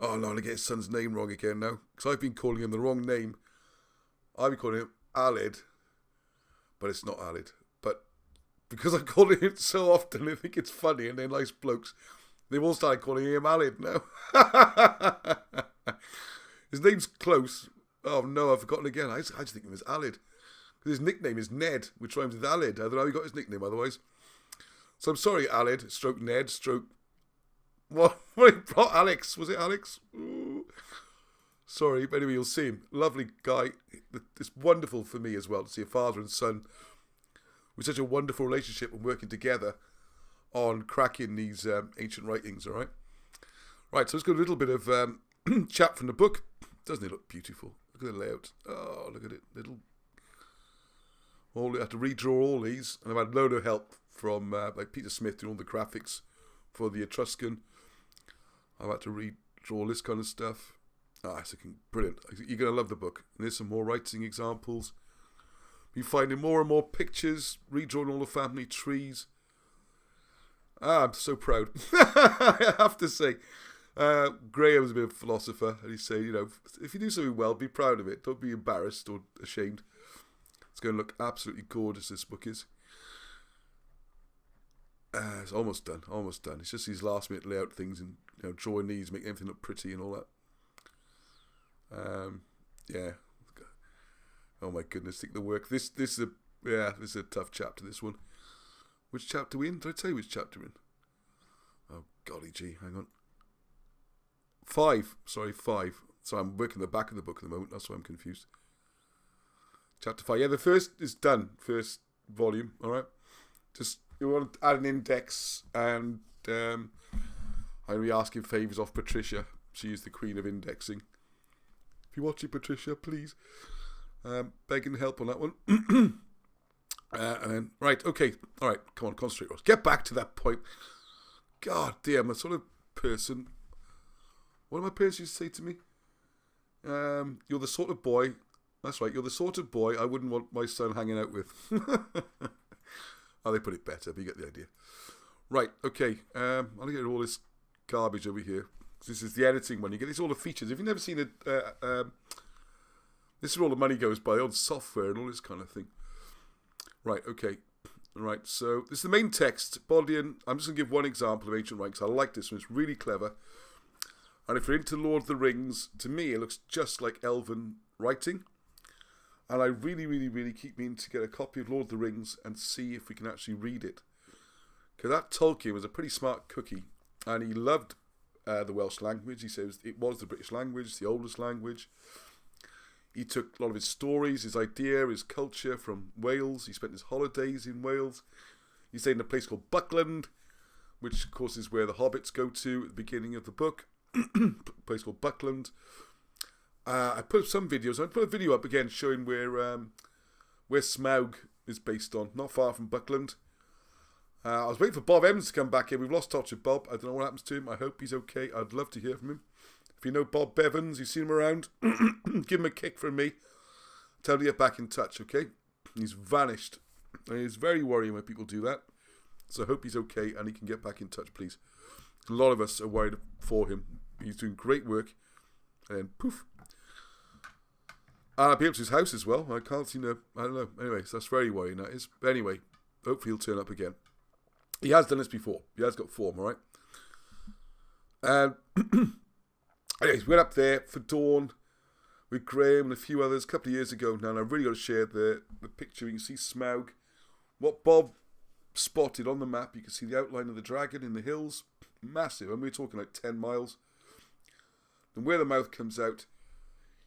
Oh no, I'm going to get his son's name wrong again now, because I've been calling him the wrong name. I've been calling him Aled, but it's not Aled. But because I'm calling him so often, they think it's funny, and they're nice blokes. They've all started calling him Aled now. His name's close. Oh no, I've forgotten again. I just think of him as Aled. Because his nickname is Ned, which rhymes with Aled. I don't know how he got his nickname otherwise. So I'm sorry, Aled, stroke Ned, stroke... What Alex? Was it Alex? Ooh. Sorry, but anyway, you'll see him. Lovely guy. It's wonderful for me as well to see a father and son with such a wonderful relationship and working together on cracking these ancient writings, all right? Right, so let's go a little bit of chat from the book. Doesn't it look beautiful? Look at the layout. Oh, look at it. I had to redraw all these, and I've had a load of help from like Peter Smith doing all the graphics for the Etruscan. I've had to redraw all this kind of stuff. It's looking brilliant. You're going to love the book. And there's some more writing examples. You're finding more and more pictures, redrawing all the family trees. I'm so proud. I have to say. Graham was a bit of a philosopher, and he said, if you do something well, be proud of it. Don't be embarrassed or ashamed. It's going to look absolutely gorgeous, this book is. It's almost done. It's just these last minute layout things and drawing these, make everything look pretty and all that. Yeah. Oh my goodness, think the work. This is a tough chapter, this one. Which chapter are we in? Did I tell you which chapter we're in? Oh golly gee, hang on. 5. Sorry, 5. So I'm working the back of the book at the moment, that's why I'm confused. Chapter 5. Yeah, the first is done. First volume, alright? Just, you want to add an index, and I'm going to be asking favours off Patricia. She is the queen of indexing. If you're watching, Patricia, please. Begging help on that one. And then, right, okay. Alright, come on, concentrate, Ross. Get back to that point. God dear, I'm a sort of person... What did my parents used to say to me? You're the sort of boy... That's right, you're the sort of boy I wouldn't want my son hanging out with. Oh, they put it better, but you get the idea. Right, okay. I'll get all this garbage over here. This is the editing one. You get all the features. If you've never seen it, this is where all the money goes by, on software and all this kind of thing. Right, okay. Right, so this is the main text. Bodleian. I'm just going to give one example of ancient writing, because I like this one. It's really clever. And if you're into Lord of the Rings, to me, it looks just like elven writing. And I really, really, really keep meaning to get a copy of Lord of the Rings and see if we can actually read it. Because that Tolkien was a pretty smart cookie. And he loved the Welsh language. He says it was the British language, the oldest language. He took a lot of his stories, his idea, his culture from Wales. He spent his holidays in Wales. He stayed in a place called Buckland, which of course is where the hobbits go to at the beginning of the book. A place called Buckland. I put up some videos. I put a video up again showing where Smaug is based on, not far from Buckland. I was waiting for Bob Evans to come back here. We've lost touch with Bob. I don't know what happens to him. I hope he's okay. I'd love to hear from him. If you know Bob Bevans, you've seen him around, give him a kick from me. Tell him to get back in touch, okay? He's vanished. And it's very worrying when people do that. So I hope he's okay and he can get back in touch, please. A lot of us are worried for him. He's doing great work. And then poof. And I'll be up to his house as well. I can't see no... I don't know. Anyway, so that's very worrying, that is. But anyway, hopefully he'll turn up again. He has done this before. He has got form, alright? Anyways, we went up there for Dawn with Graham and a few others a couple of years ago now, and I've really got to share the picture. You can see Smaug. What Bob spotted on the map, you can see the outline of the dragon in the hills. Massive. I mean, we're talking like 10 miles. And where the mouth comes out,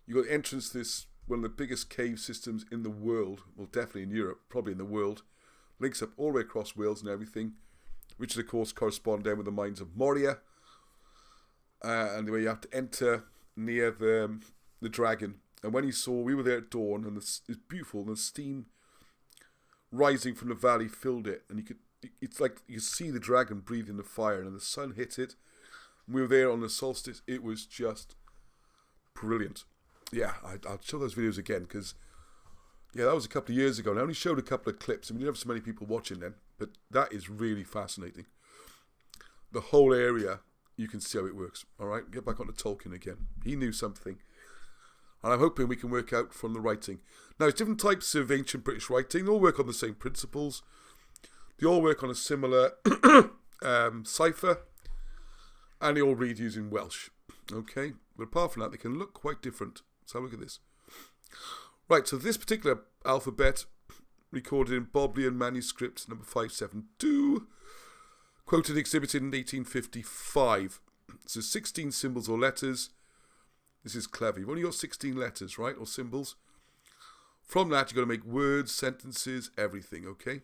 you've got the entrance to this, one of the biggest cave systems in the world. Well, definitely in Europe, probably in the world. Links up all the way across Wales and everything, which of course correspond down with the mines of Moria. And where you have to enter near the dragon And when he saw, we were there at dawn, and it's beautiful, and the steam rising from the valley filled it, and it's like you see the dragon breathing the fire, and the sun hit it. And we were there on the solstice. It was just brilliant. Yeah, I'll show those videos again, because, yeah, that was a couple of years ago, and I only showed a couple of clips. I mean, you didn't have so many people watching then, but that is really fascinating. The whole area, you can see how it works. All right, get back onto Tolkien again. He knew something. And I'm hoping we can work out from the writing. Now, it's different types of ancient British writing. They all work on the same principles. They all work on a similar cipher. And they all read using Welsh. Okay? But apart from that, they can look quite different. So have a look at this. Right, so this particular alphabet, recorded in Bodleian manuscript number 572, quoted and exhibited in 1855. So 16 symbols or letters. This is clever. You've only got 16 letters, right, or symbols. From that, you've got to make words, sentences, everything, okay?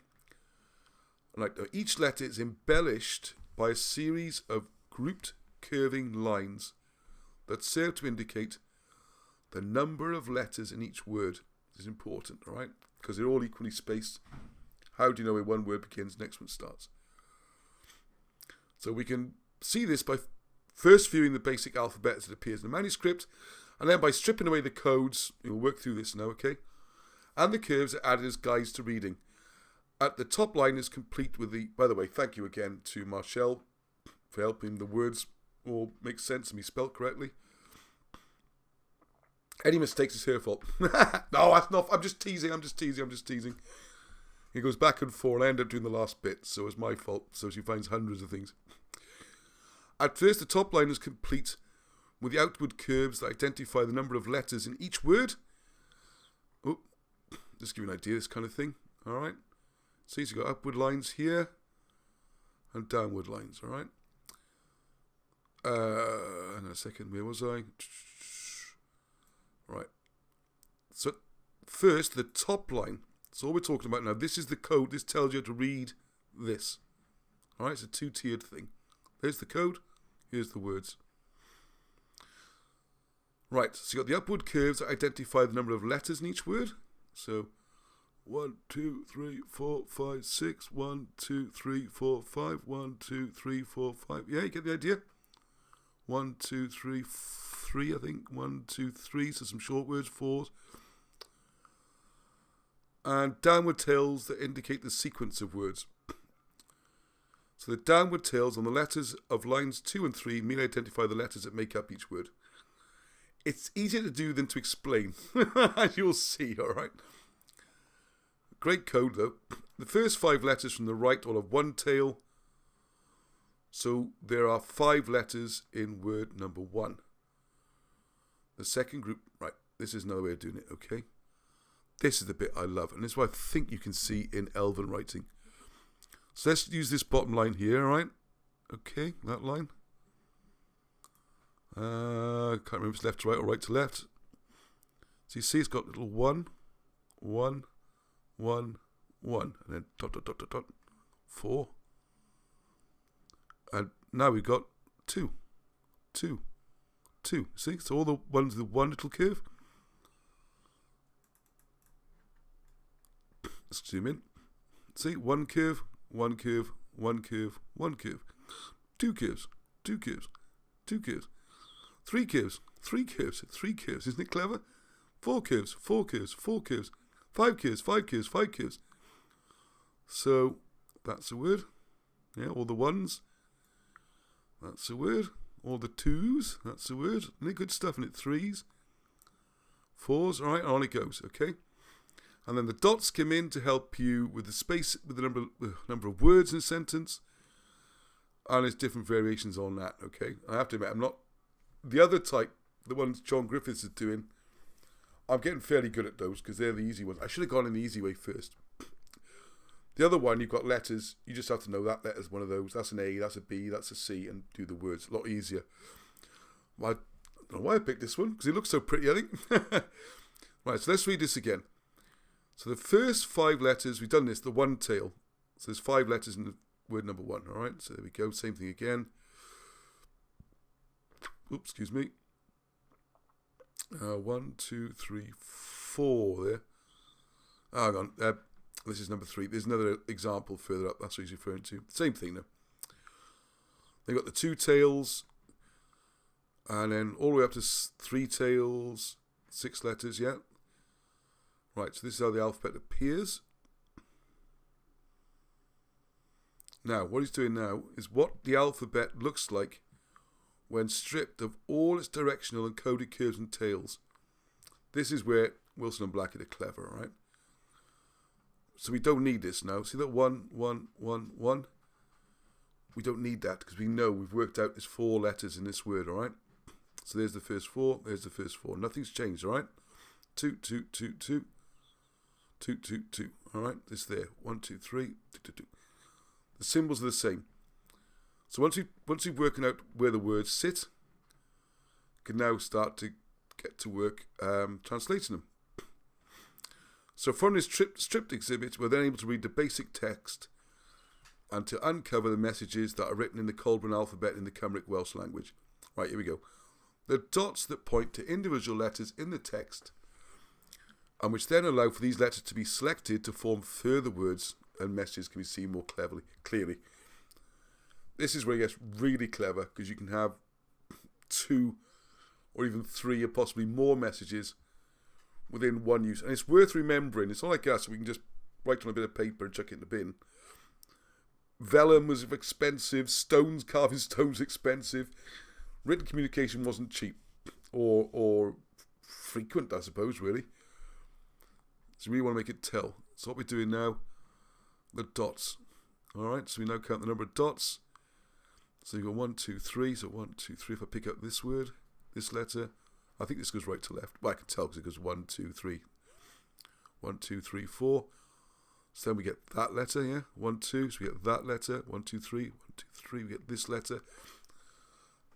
Right, now each letter is embellished by a series of grouped curving lines that serve to indicate the number of letters in each word. This is important, all right? Because they're all equally spaced. How do you know where one word begins, next one starts? So we can see this by first viewing the basic alphabet as it appears in the manuscript, and then by stripping away the codes. We'll work through this now, okay? And the curves are added as guides to reading. At the top line is complete with the, by the way, thank you again to Marshall for helping the words all make sense and be spelt correctly. Any mistakes is her fault. No, that's not, I'm just teasing. He goes back and forth, and I end up doing the last bit, so it's my fault. So she finds hundreds of things. At first, the top line is complete with the outward curves that identify the number of letters in each word. Oh, just give you an idea, this kind of thing. All right. So you've got upward lines here and downward lines. All right. Hang on a second. Where was I? Right. So first, the top line. That's all we're talking about now. This is the code. This tells you how to read this. All right. It's a two-tiered thing. There's the code. Here's the words. Right, so you've got the upward curves that identify the number of letters in each word. So 1, 2, 3, 4, 5, 6. 1, 2, 3, 4, 5. 1, 2, 3, 4, 5. Yeah, you get the idea. 1, 2, 3, 3, I think. 1, 2, 3. So some short words, 4. And downward tails that indicate the sequence of words. So the downward tails on the letters of lines 2 and 3 merely identify the letters that make up each word. It's easier to do than to explain, as you'll see, all right? Great code, though. The first 5 letters from the right all have one tail. So there are 5 letters in word number 1. The second group, right, this is another way of doing it, okay? This is the bit I love, and this is what I think you can see in Elven writing. So let's use this bottom line here, all right? Okay, that line. I can't remember if it's left to right or right to left. So you see it's got a little 1, 1, 1, 1, and then dot, dot, dot, dot, dot, 4. And now we've got 2, 2, 2. See, so all the ones with one little curve. Let's zoom in. See, 1 curve, 1 curve, 1 curve, 1 curve. 2 curves, 2 curves, 2 curves. 3 curves, 3 curves, 3 curves. Isn't it clever? 4 curves, 4 curves, 4 curves. 5 curves, 5 curves, 5 curves. So that's a word. Yeah, all the 1s. That's a word. All the 2s. That's a word. Isn't it good stuff? And it 3s, 4s. All right, on it goes. Okay. And then the dots come in to help you with the space, with the number of words in a sentence. And there's different variations on that, okay? I have to admit, I'm not... The other type, the ones John Griffiths is doing, I'm getting fairly good at those because they're the easy ones. I should have gone in the easy way first. The other one, you've got letters. You just have to know that letter's one of those. That's an A, that's a B, that's a C, and do the words. A lot easier. I don't know why I picked this one, because it looks so pretty, I think. Right, so let's read this again. So the first 5 letters, we've done this, the one tail. So there's 5 letters in the word number 1, all right? So there we go, same thing again. Oops, excuse me. 1, 2, 3, 4 there. Hang on. This is number 3. There's another example further up. That's what he's referring to. Same thing now. They've got the 2 tails, and then all the way up to 3 tails, 6 letters, yeah. Right, so this is how the alphabet appears. Now, what he's doing now is what the alphabet looks like when stripped of all its directional and coded curves and tails. This is where Wilson and Blackett are clever, right? So we don't need this now. See that 1, 1, 1, 1? We don't need that because we know we've worked out there's 4 letters in this word, all right? So there's the first 4, there's the first 4. Nothing's changed, all right? 2, 2, 2, 2. 2, 2, 2. All right, this there. 1, 2, 3. 2, 2, 2. The symbols are the same. So once we've worked out where the words sit, we can now start to get to work translating them. So from this stripped exhibit, we're then able to read the basic text and to uncover the messages that are written in the Colburn alphabet in the Cymric Welsh language. Right, here we go. The dots that point to individual letters in the text, and which then allow for these letters to be selected to form further words and messages can be seen more clearly. This is where it gets really clever, because you can have 2 or even 3 or possibly more messages within one use. And it's worth remembering, it's not like us, we can just write on a bit of paper and chuck it in the bin. Vellum was expensive, carving stones expensive. Written communication wasn't cheap or frequent, I suppose, really. So we really want to make it tell. So what we're doing now, the dots. Alright, so we now count the number of dots. So you've got 1, 2, 3. So 1, 2, 3. If I pick up this word, this letter, I think this goes right to left. Well, I can tell because it goes 1, 2, 3. 1, 2, 3, 4. So then we get that letter, yeah? 1, 2. So we get that letter. 1, 2, 3. 1, 2, 3. We get this letter.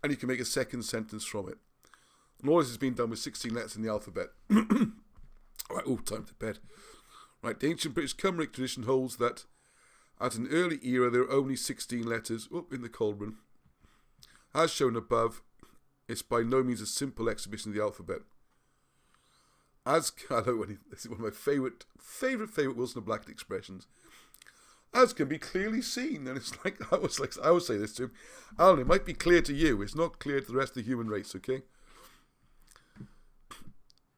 And you can make a second sentence from it. And all this has been done with 16 letters in the alphabet. Right, time to bed. Right, the ancient British Cymric tradition holds that at an early era there are only 16 letters in the Colburn. As shown above, it's by no means a simple exhibition of the alphabet. This is one of my favourite Wilson and Blackett expressions. As can be clearly seen, and it's like I always say this to him, Alan, it might be clear to you, it's not clear to the rest of the human race, okay?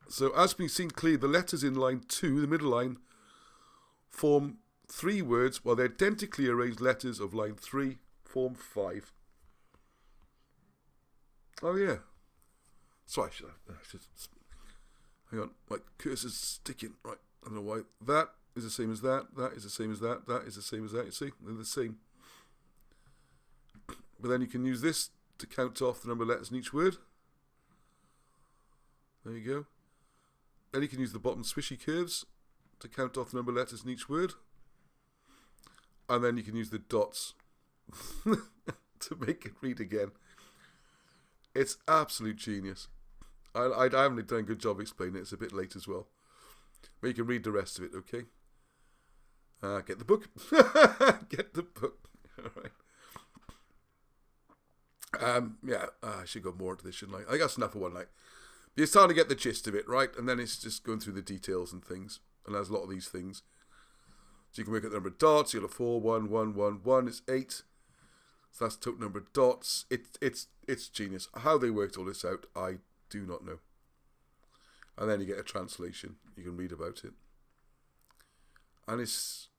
So as being seen clearly, the letters in line 2, the middle line, form 3 words, while the identically arranged letters of line 3 form 5. Oh yeah. So I should hang on, my cursor's sticking. Right, I don't know why. That is the same as that. That is the same as that. That is the same as that. You see, they're the same. But then you can use this to count off the number of letters in each word. There you go. Then you can use the bottom swishy curves to count off the number of letters in each word. And then you can use the dots to make it read again. It's absolute genius. I haven't done a good job explaining it. It's a bit late as well. But you can read the rest of it, okay? Get the book. Get the book. All right. I should go more into this, shouldn't I? I think that's enough for one night. But you're starting to get the gist of it, right? And then it's just going through the details and things. And there's a lot of these things. So you can work out the number of dots. You'll have 4, 1, 1, 1, 1. It's 8. So that's the total number of dots. It's genius. How they worked all this out, I do not know. And then you get a translation. You can read about it. And it's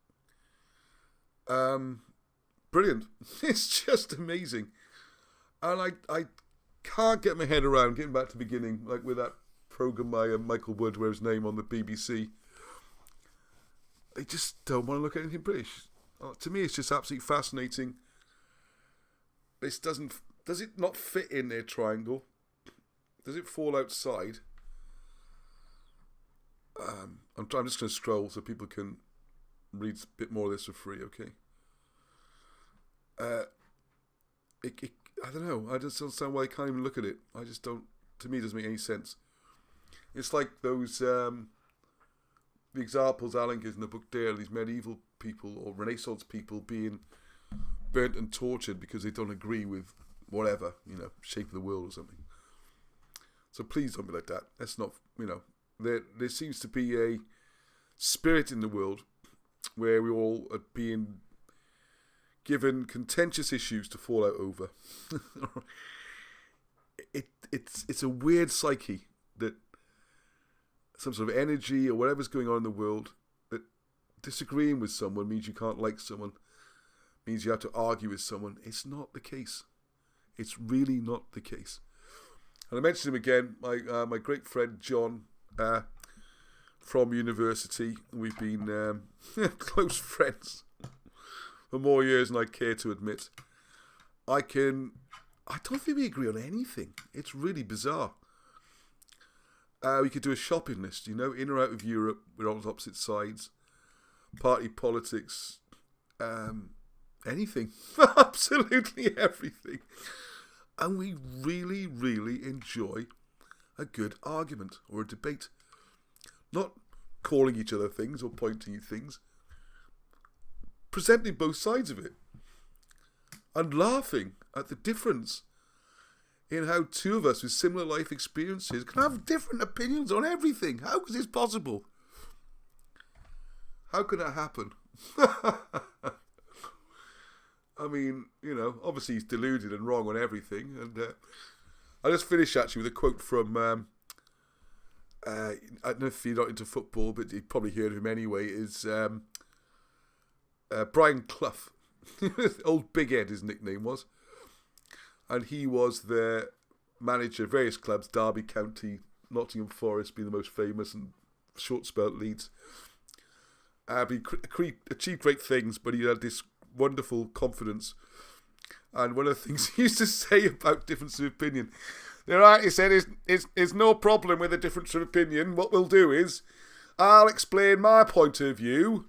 brilliant. It's just amazing. And I can't get my head around getting back to the beginning, like with that programme by Michael Wood, where his name on the BBC. They just don't want to look at anything British. To me, it's just absolutely fascinating. This does it not fit in their triangle? Does it fall outside? I'm just going to scroll so people can read a bit more of this for free, okay? I don't know. I just don't understand why I can't even look at it. I just don't. To me, it doesn't make any sense. It's like those the examples Alan gives in the book there, these medieval people or Renaissance people being burnt and tortured because they don't agree with whatever, shape of the world or something. So please don't be like that. That's not, there seems to be a spirit in the world where we all are being given contentious issues to fall out over. It's a weird psyche that some sort of energy or whatever's going on in the world, that disagreeing with someone means you can't like someone, means you have to argue with someone. It's not the case. It's really not the case. And I mentioned him again, my great friend John from university. We've been close friends for more years than I care to admit. I don't think we agree on anything. It's really bizarre. We could do a shopping list, in or out of Europe. We're on opposite sides. Party politics, anything. Absolutely everything. And we really, really enjoy a good argument or a debate. Not calling each other things or pointing at things. Presenting both sides of it. And laughing at the difference in how two of us with similar life experiences can have different opinions on everything. How is this possible? How can that happen? I mean, obviously he's deluded and wrong on everything. And I'll just finish actually with a quote from, I don't know if you're not into football, but you've probably heard of him anyway, is Brian Clough. Old Big Ed, his nickname was. And he was the manager of various clubs, Derby County, Nottingham Forest being the most famous, and short spell at Leeds. He achieved great things, but he had this wonderful confidence. And one of the things he used to say about difference of opinion, he said, is no problem with a difference of opinion. What we'll do is, I'll explain my point of view,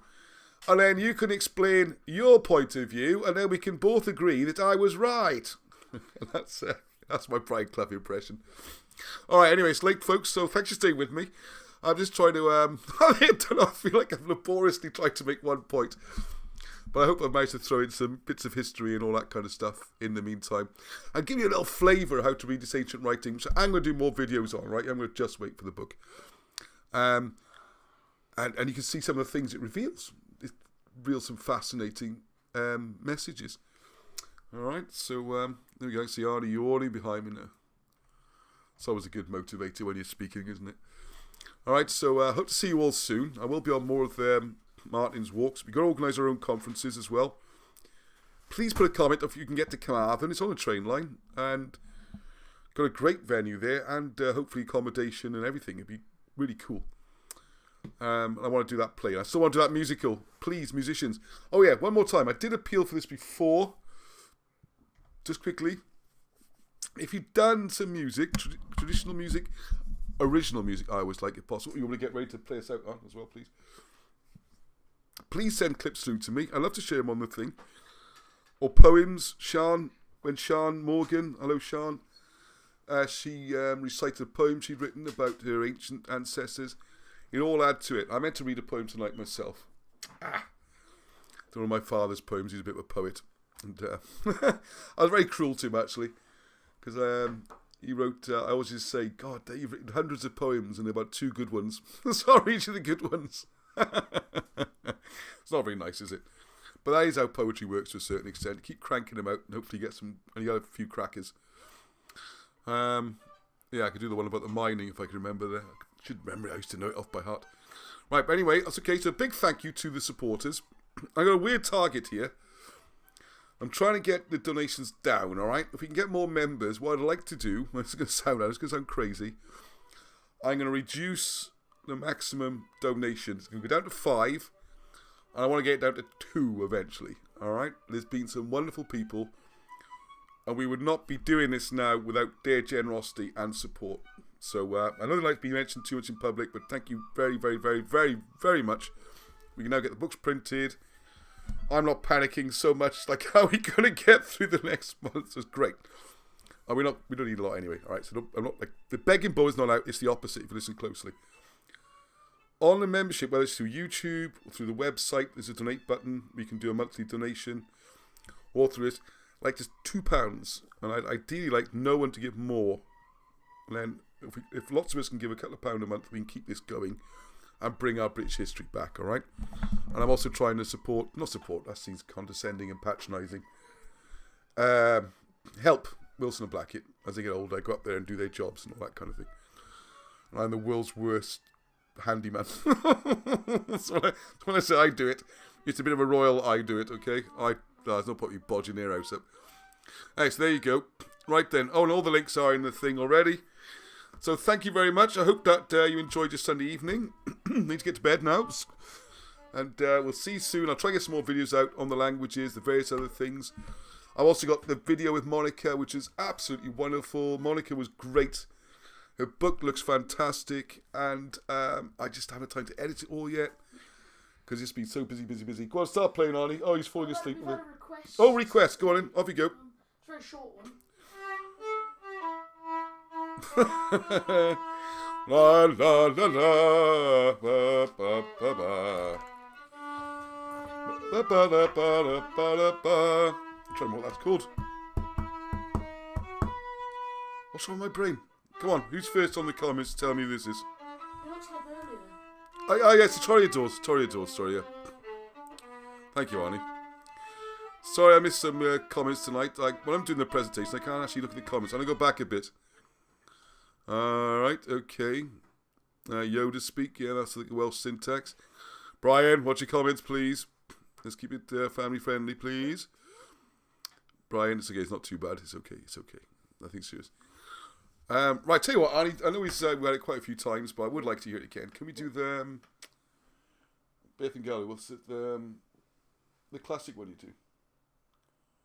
and then you can explain your point of view, and then we can both agree that I was right. That's my Brian Clough impression. All right, anyway, it's late, folks, so thanks for staying with me. I'm just trying to, I feel like I've laboriously tried to make one point. But I hope I've managed to throw in some bits of history and all that kind of stuff in the meantime. And give you a little flavour of how to read this ancient writing, which I'm going to do more videos on, right? I'm going to just wait for the book. And you can see some of the things it reveals. It reveals some fascinating messages. All right, so there we go. See Arnie yawning behind me now. It's always a good motivator when you're speaking, isn't it? All right, so I hope to see you all soon. I will be on more of Martin's walks. We've got to organise our own conferences as well. Please put a comment if you can get to Carmarthen. It's on a train line and got a great venue there, and hopefully accommodation and everything. It'd be really cool. I want to do that play. I still want to do that musical. Please, musicians. Oh yeah, one more time. I did appeal for this before. Just quickly, if you've done some music, traditional music, original music, I always like, if possible. You want to get ready to play us out on as well, please. Please send clips through to me. I'd love to share them on the thing. Or poems. Sian Morgan, hello Sian, she recited a poem she'd written about her ancient ancestors. It all add to it. I meant to read a poem tonight myself. One of my father's poems. He's a bit of a poet. And I was very cruel to him, actually, because he wrote, I always just say, God, you've written hundreds of poems and about 2 good ones. So I'll read you the good ones. It's not very nice, is it? But that is how poetry works to a certain extent. Keep cranking them out and hopefully get some, and you got a few crackers. Yeah, I could do the one about the mining if I can remember that. I should remember it. I used to know it off by heart. Right, but anyway, that's okay. So a big thank you to the supporters. I got a weird target here. I'm trying to get the donations down, all right? If we can get more members, what I'd like to do, it's going to sound crazy, I'm going to reduce the maximum donation. It's going to go down to 5, and I want to get it down to 2 eventually, all right? There's been some wonderful people, and we would not be doing this now without their generosity and support. So I don't like to be mentioned too much in public, but thank you very, very, very, very, very much. We can now get the books printed. I'm not panicking so much, like, how are we going to get through the next month? It's great. And we don't need a lot anyway, all right? So I'm not, like, the begging bowl is not out. It's the opposite if you listen closely. On the membership, whether it's through YouTube or through the website, there's a donate button. We can do a monthly donation. Or through it, like, just £2. And I'd ideally like no one to give more. And then if lots of us can give a couple of pound a month, we can keep this going and bring our British history back, all right? And I'm also trying to that seems condescending and patronising, help Wilson and Blackett as they get older, go up there and do their jobs and all that kind of thing. And I'm the world's worst handyman. So when I say I do it, it's a bit of a royal I do it, okay? There's no point you bodging their house up. Alright, so there you go. Right then. Oh, and all the links are in the thing already. So thank you very much. I hope that you enjoyed your Sunday evening. Need to get to bed now. And we'll see you soon. I'll try to get some more videos out on the languages, the various other things. I've also got the video with Monica, which is absolutely wonderful. Monica was great. Her book looks fantastic. And I just haven't had time to edit it all yet. Because it's been so busy. Go on, start playing, Arnie. Oh, he's falling asleep. We've had a request. Oh, request. Go on in. Off you go. It's a very short one. La la la la ba ba ba ba ba ba ba ba ba ba. I'm trying to remember what that's called. What's wrong with my brain? Come on, who's first on the comments to tell me who this is? It looks like earlier. Oh, yes, the Toreadors, sorry, yeah. Thank you, Arnie. Sorry, I missed some comments tonight. When I'm doing the presentation, I can't actually look at the comments. I'm going to go back a bit. Alright, okay. Yoda speak, yeah, that's the Welsh syntax. Brian, watch your comments, please. Let's keep it family friendly, please. Brian, it's okay, it's not too bad. It's okay. Nothing serious. Right, tell you what, Arnie, I know we've had it quite a few times, but I would like to hear it again. Can we do the Beth and Gallo? What's it? The classic one you do?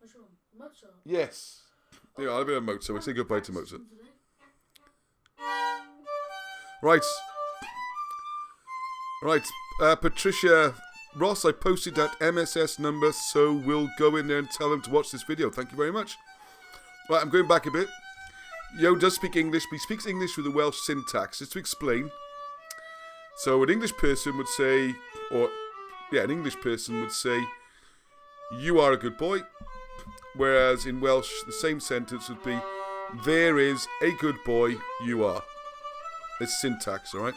Which one? Mozart? Yes. There you are, a bit of Mozart. We say goodbye to Mozart. Right, Patricia Ross, I posted that MSS number, so we'll go in there and tell them to watch this video. Thank you very much. Right, I'm going back a bit. Yo does speak English, but he speaks English with a Welsh syntax. Just to explain. So an English person would say, you are a good boy. Whereas in Welsh, the same sentence would be, there is a good boy, you are. It's syntax, alright?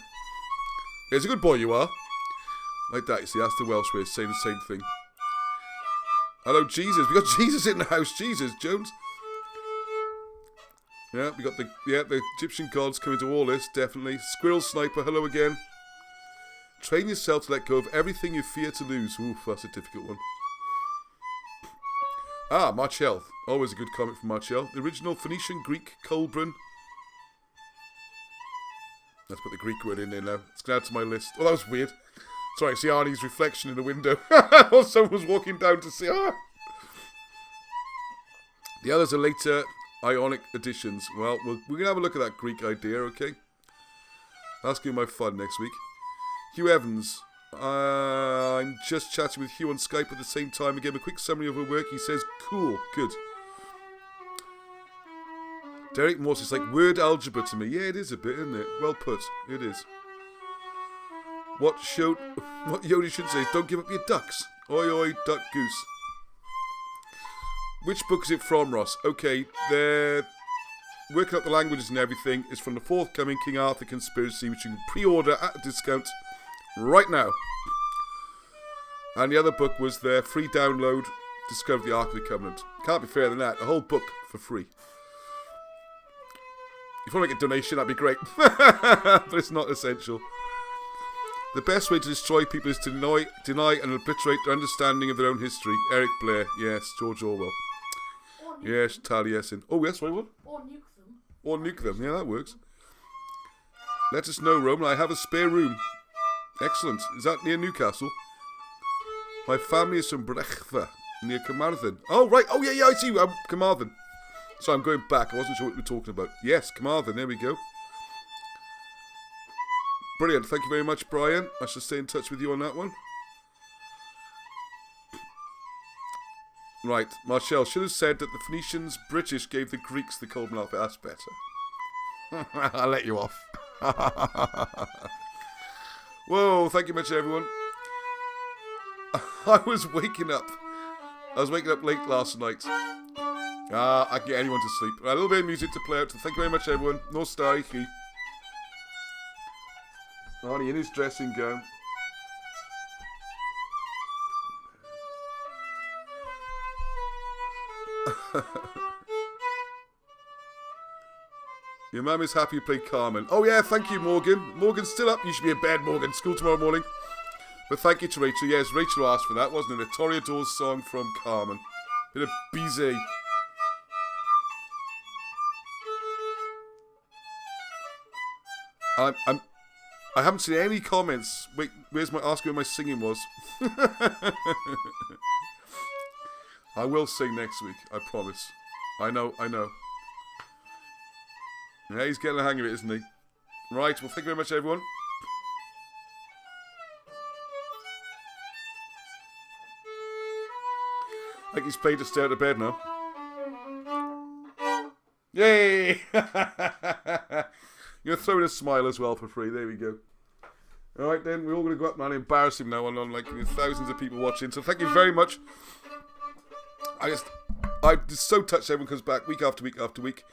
There's a good boy, you are. Like that, you see, that's the Welsh way of saying the same thing. Hello, Jesus. We got Jesus in the house. Jesus, Jones. Yeah, we got the Egyptian gods coming to all this, definitely. Squirrel Sniper, hello again. Train yourself to let go of everything you fear to lose. Oof, that's a difficult one. Marchell. Always a good comment from Marchell. The original Phoenician Greek Colburn. Let's put the Greek word in there now. Let's go add to my list. Oh, that was weird. Sorry, I see Arnie's reflection in the window. Someone was walking down to see. The others are later Ionic additions. Well, we're going to have a look at that Greek idea, okay? That's going to be my fun next week. Hugh Evans. I'm just chatting with Hugh on Skype at the same time. I gave him a quick summary of her work. He says, cool, good. Derek Morse is like word algebra to me. Yeah, it is a bit, isn't it? Well put. It is. What Yodi should say is, don't give up your ducks. Oi, oi, duck goose. Which book is it from, Ross? Okay, they're working up the languages and everything. It's from the forthcoming King Arthur Conspiracy, which you can pre-order at a discount right now. And the other book was their free download, Discover the Ark of the Covenant. Can't be fairer than that. A whole book for free. If you want to make a donation, that'd be great. But it's not essential. The best way to destroy people is to deny and obliterate their understanding of their own history. Eric Blair. Yes. George Orwell. Yes. Taliesin. Oh, yes. Right one. Or nuke them. Or nuke them. Yeah, that works. Let us know, Roman. I have a spare room. Excellent. Is that near Newcastle? My family is from Brechva, near Carmarthen. Oh, right. Oh, yeah, I see you. Carmarthen. So I'm going back. I wasn't sure what we were talking about. Yes, Carmarthen. There we go. Brilliant. Thank you very much, Brian. I shall stay in touch with you on that one. Right. Marshall should have said that the Phoenicians, British, gave the Greeks the Coleman alphabet. That's better. I'll let you off. Whoa. Thank you much, everyone. I was waking up late last night. I can get anyone to sleep. Right, a little bit of music to play out. Thank you very much, everyone. No starry. Arnie in his dressing gown. Your mum is happy you played Carmen. Oh yeah, thank you, Morgan. Morgan's still up. You should be in bed, Morgan. School tomorrow morning. But thank you to Rachel. Yes, Rachel asked for that, wasn't it? A Toreador's song from Carmen. Bit of Bizet. I haven't seen any comments. Wait, where's my asking where my singing was? I will sing next week, I promise. I know. Yeah, he's getting the hang of it, isn't he? Right, well, thank you very much, everyone. I think he's played to stay out of bed now. Yay! You're throwing a smile as well for free. There we go. Alright then, we're all going to go up now and embarrass him now on like thousands of people watching. So thank you very much. I'm just so touched everyone comes back week after week after week.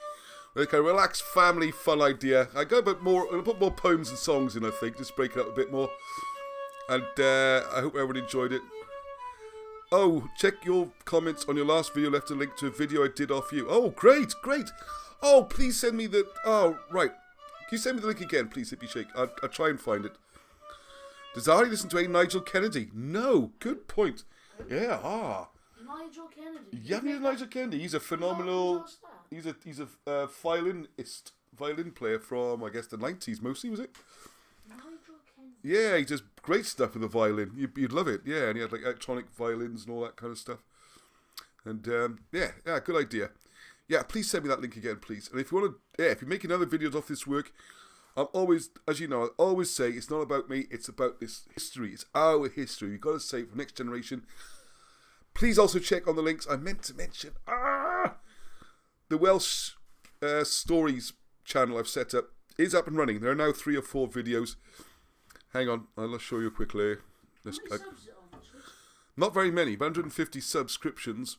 Like a relaxed family fun idea. I go a bit more, I'll put more poems and songs in, I think, just break it up a bit more. And I hope everyone enjoyed it. Oh, check your comments on your last video. Left a link to a video I did off you. Oh, great. Oh, please send me the... Oh, right. Can you send me the link again, please, Hippie Shake? I'll try and find it. Does Ari listen to a Nigel Kennedy? No. Good point. Yeah, Nigel Kennedy. You haven't heard of Nigel Kennedy? He's a phenomenal... He's a violin player from, I guess, the 90s mostly, was it? Nigel Kennedy. Yeah, he does great stuff with the violin. You'd love it. Yeah, and he had like electronic violins and all that kind of stuff. And yeah, good idea. Yeah, please send me that link again, please. And if you want to, if you're making other videos off this work, I'm always, as you know, I always say it's not about me. It's about this history. It's our history. We've got to save it for the next generation. Please also check on the links. I meant to mention the Welsh Stories channel I've set up is up and running. There are now 3 or 4 videos. Hang on, I'll show you quickly. How many subs is it on, actually? Not very many, 150 subscriptions.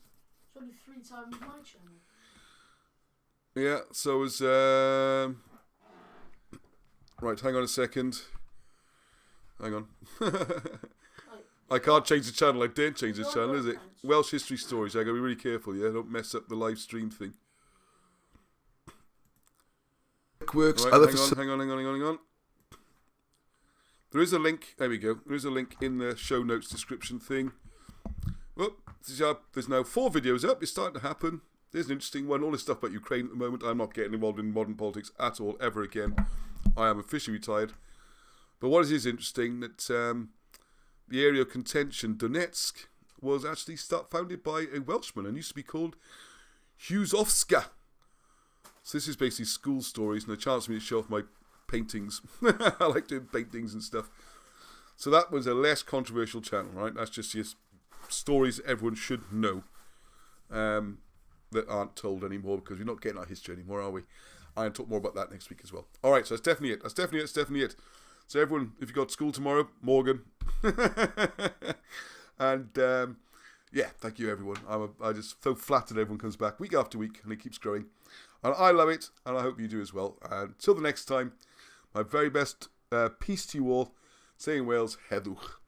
It's only 3 times my channel. Yeah, so is right, hang on a second. Hang on. I can't change the channel. I didn't change the channel, is it? Welsh History Stories. I gotta be really careful, yeah? Don't mess up the live stream thing. Works. Right, hang on. There is a link. There we go. There is a link in the show notes description thing. Well, there's now 4 videos up. It's starting to happen. There's an interesting one. All this stuff about Ukraine at the moment. I'm not getting involved in modern politics at all, ever again. I am officially retired. But what is interesting, that the area of contention, Donetsk, was actually founded by a Welshman and used to be called Husovska. So this is basically school stories and a chance for me to show off my paintings. I like doing paintings and stuff. So that was a less controversial channel, right? That's just stories everyone should know that aren't told anymore, because we're not getting our history anymore, are we? I'll talk more about that next week as well. All right, so that's definitely it. That's definitely it. So everyone, if you've got school tomorrow, Morgan. And yeah, thank you everyone. I'm just so flattered everyone comes back week after week and it keeps growing. And I love it, and I hope you do as well. And until the next time, my very best peace to you all. Say in Wales, Heddwch.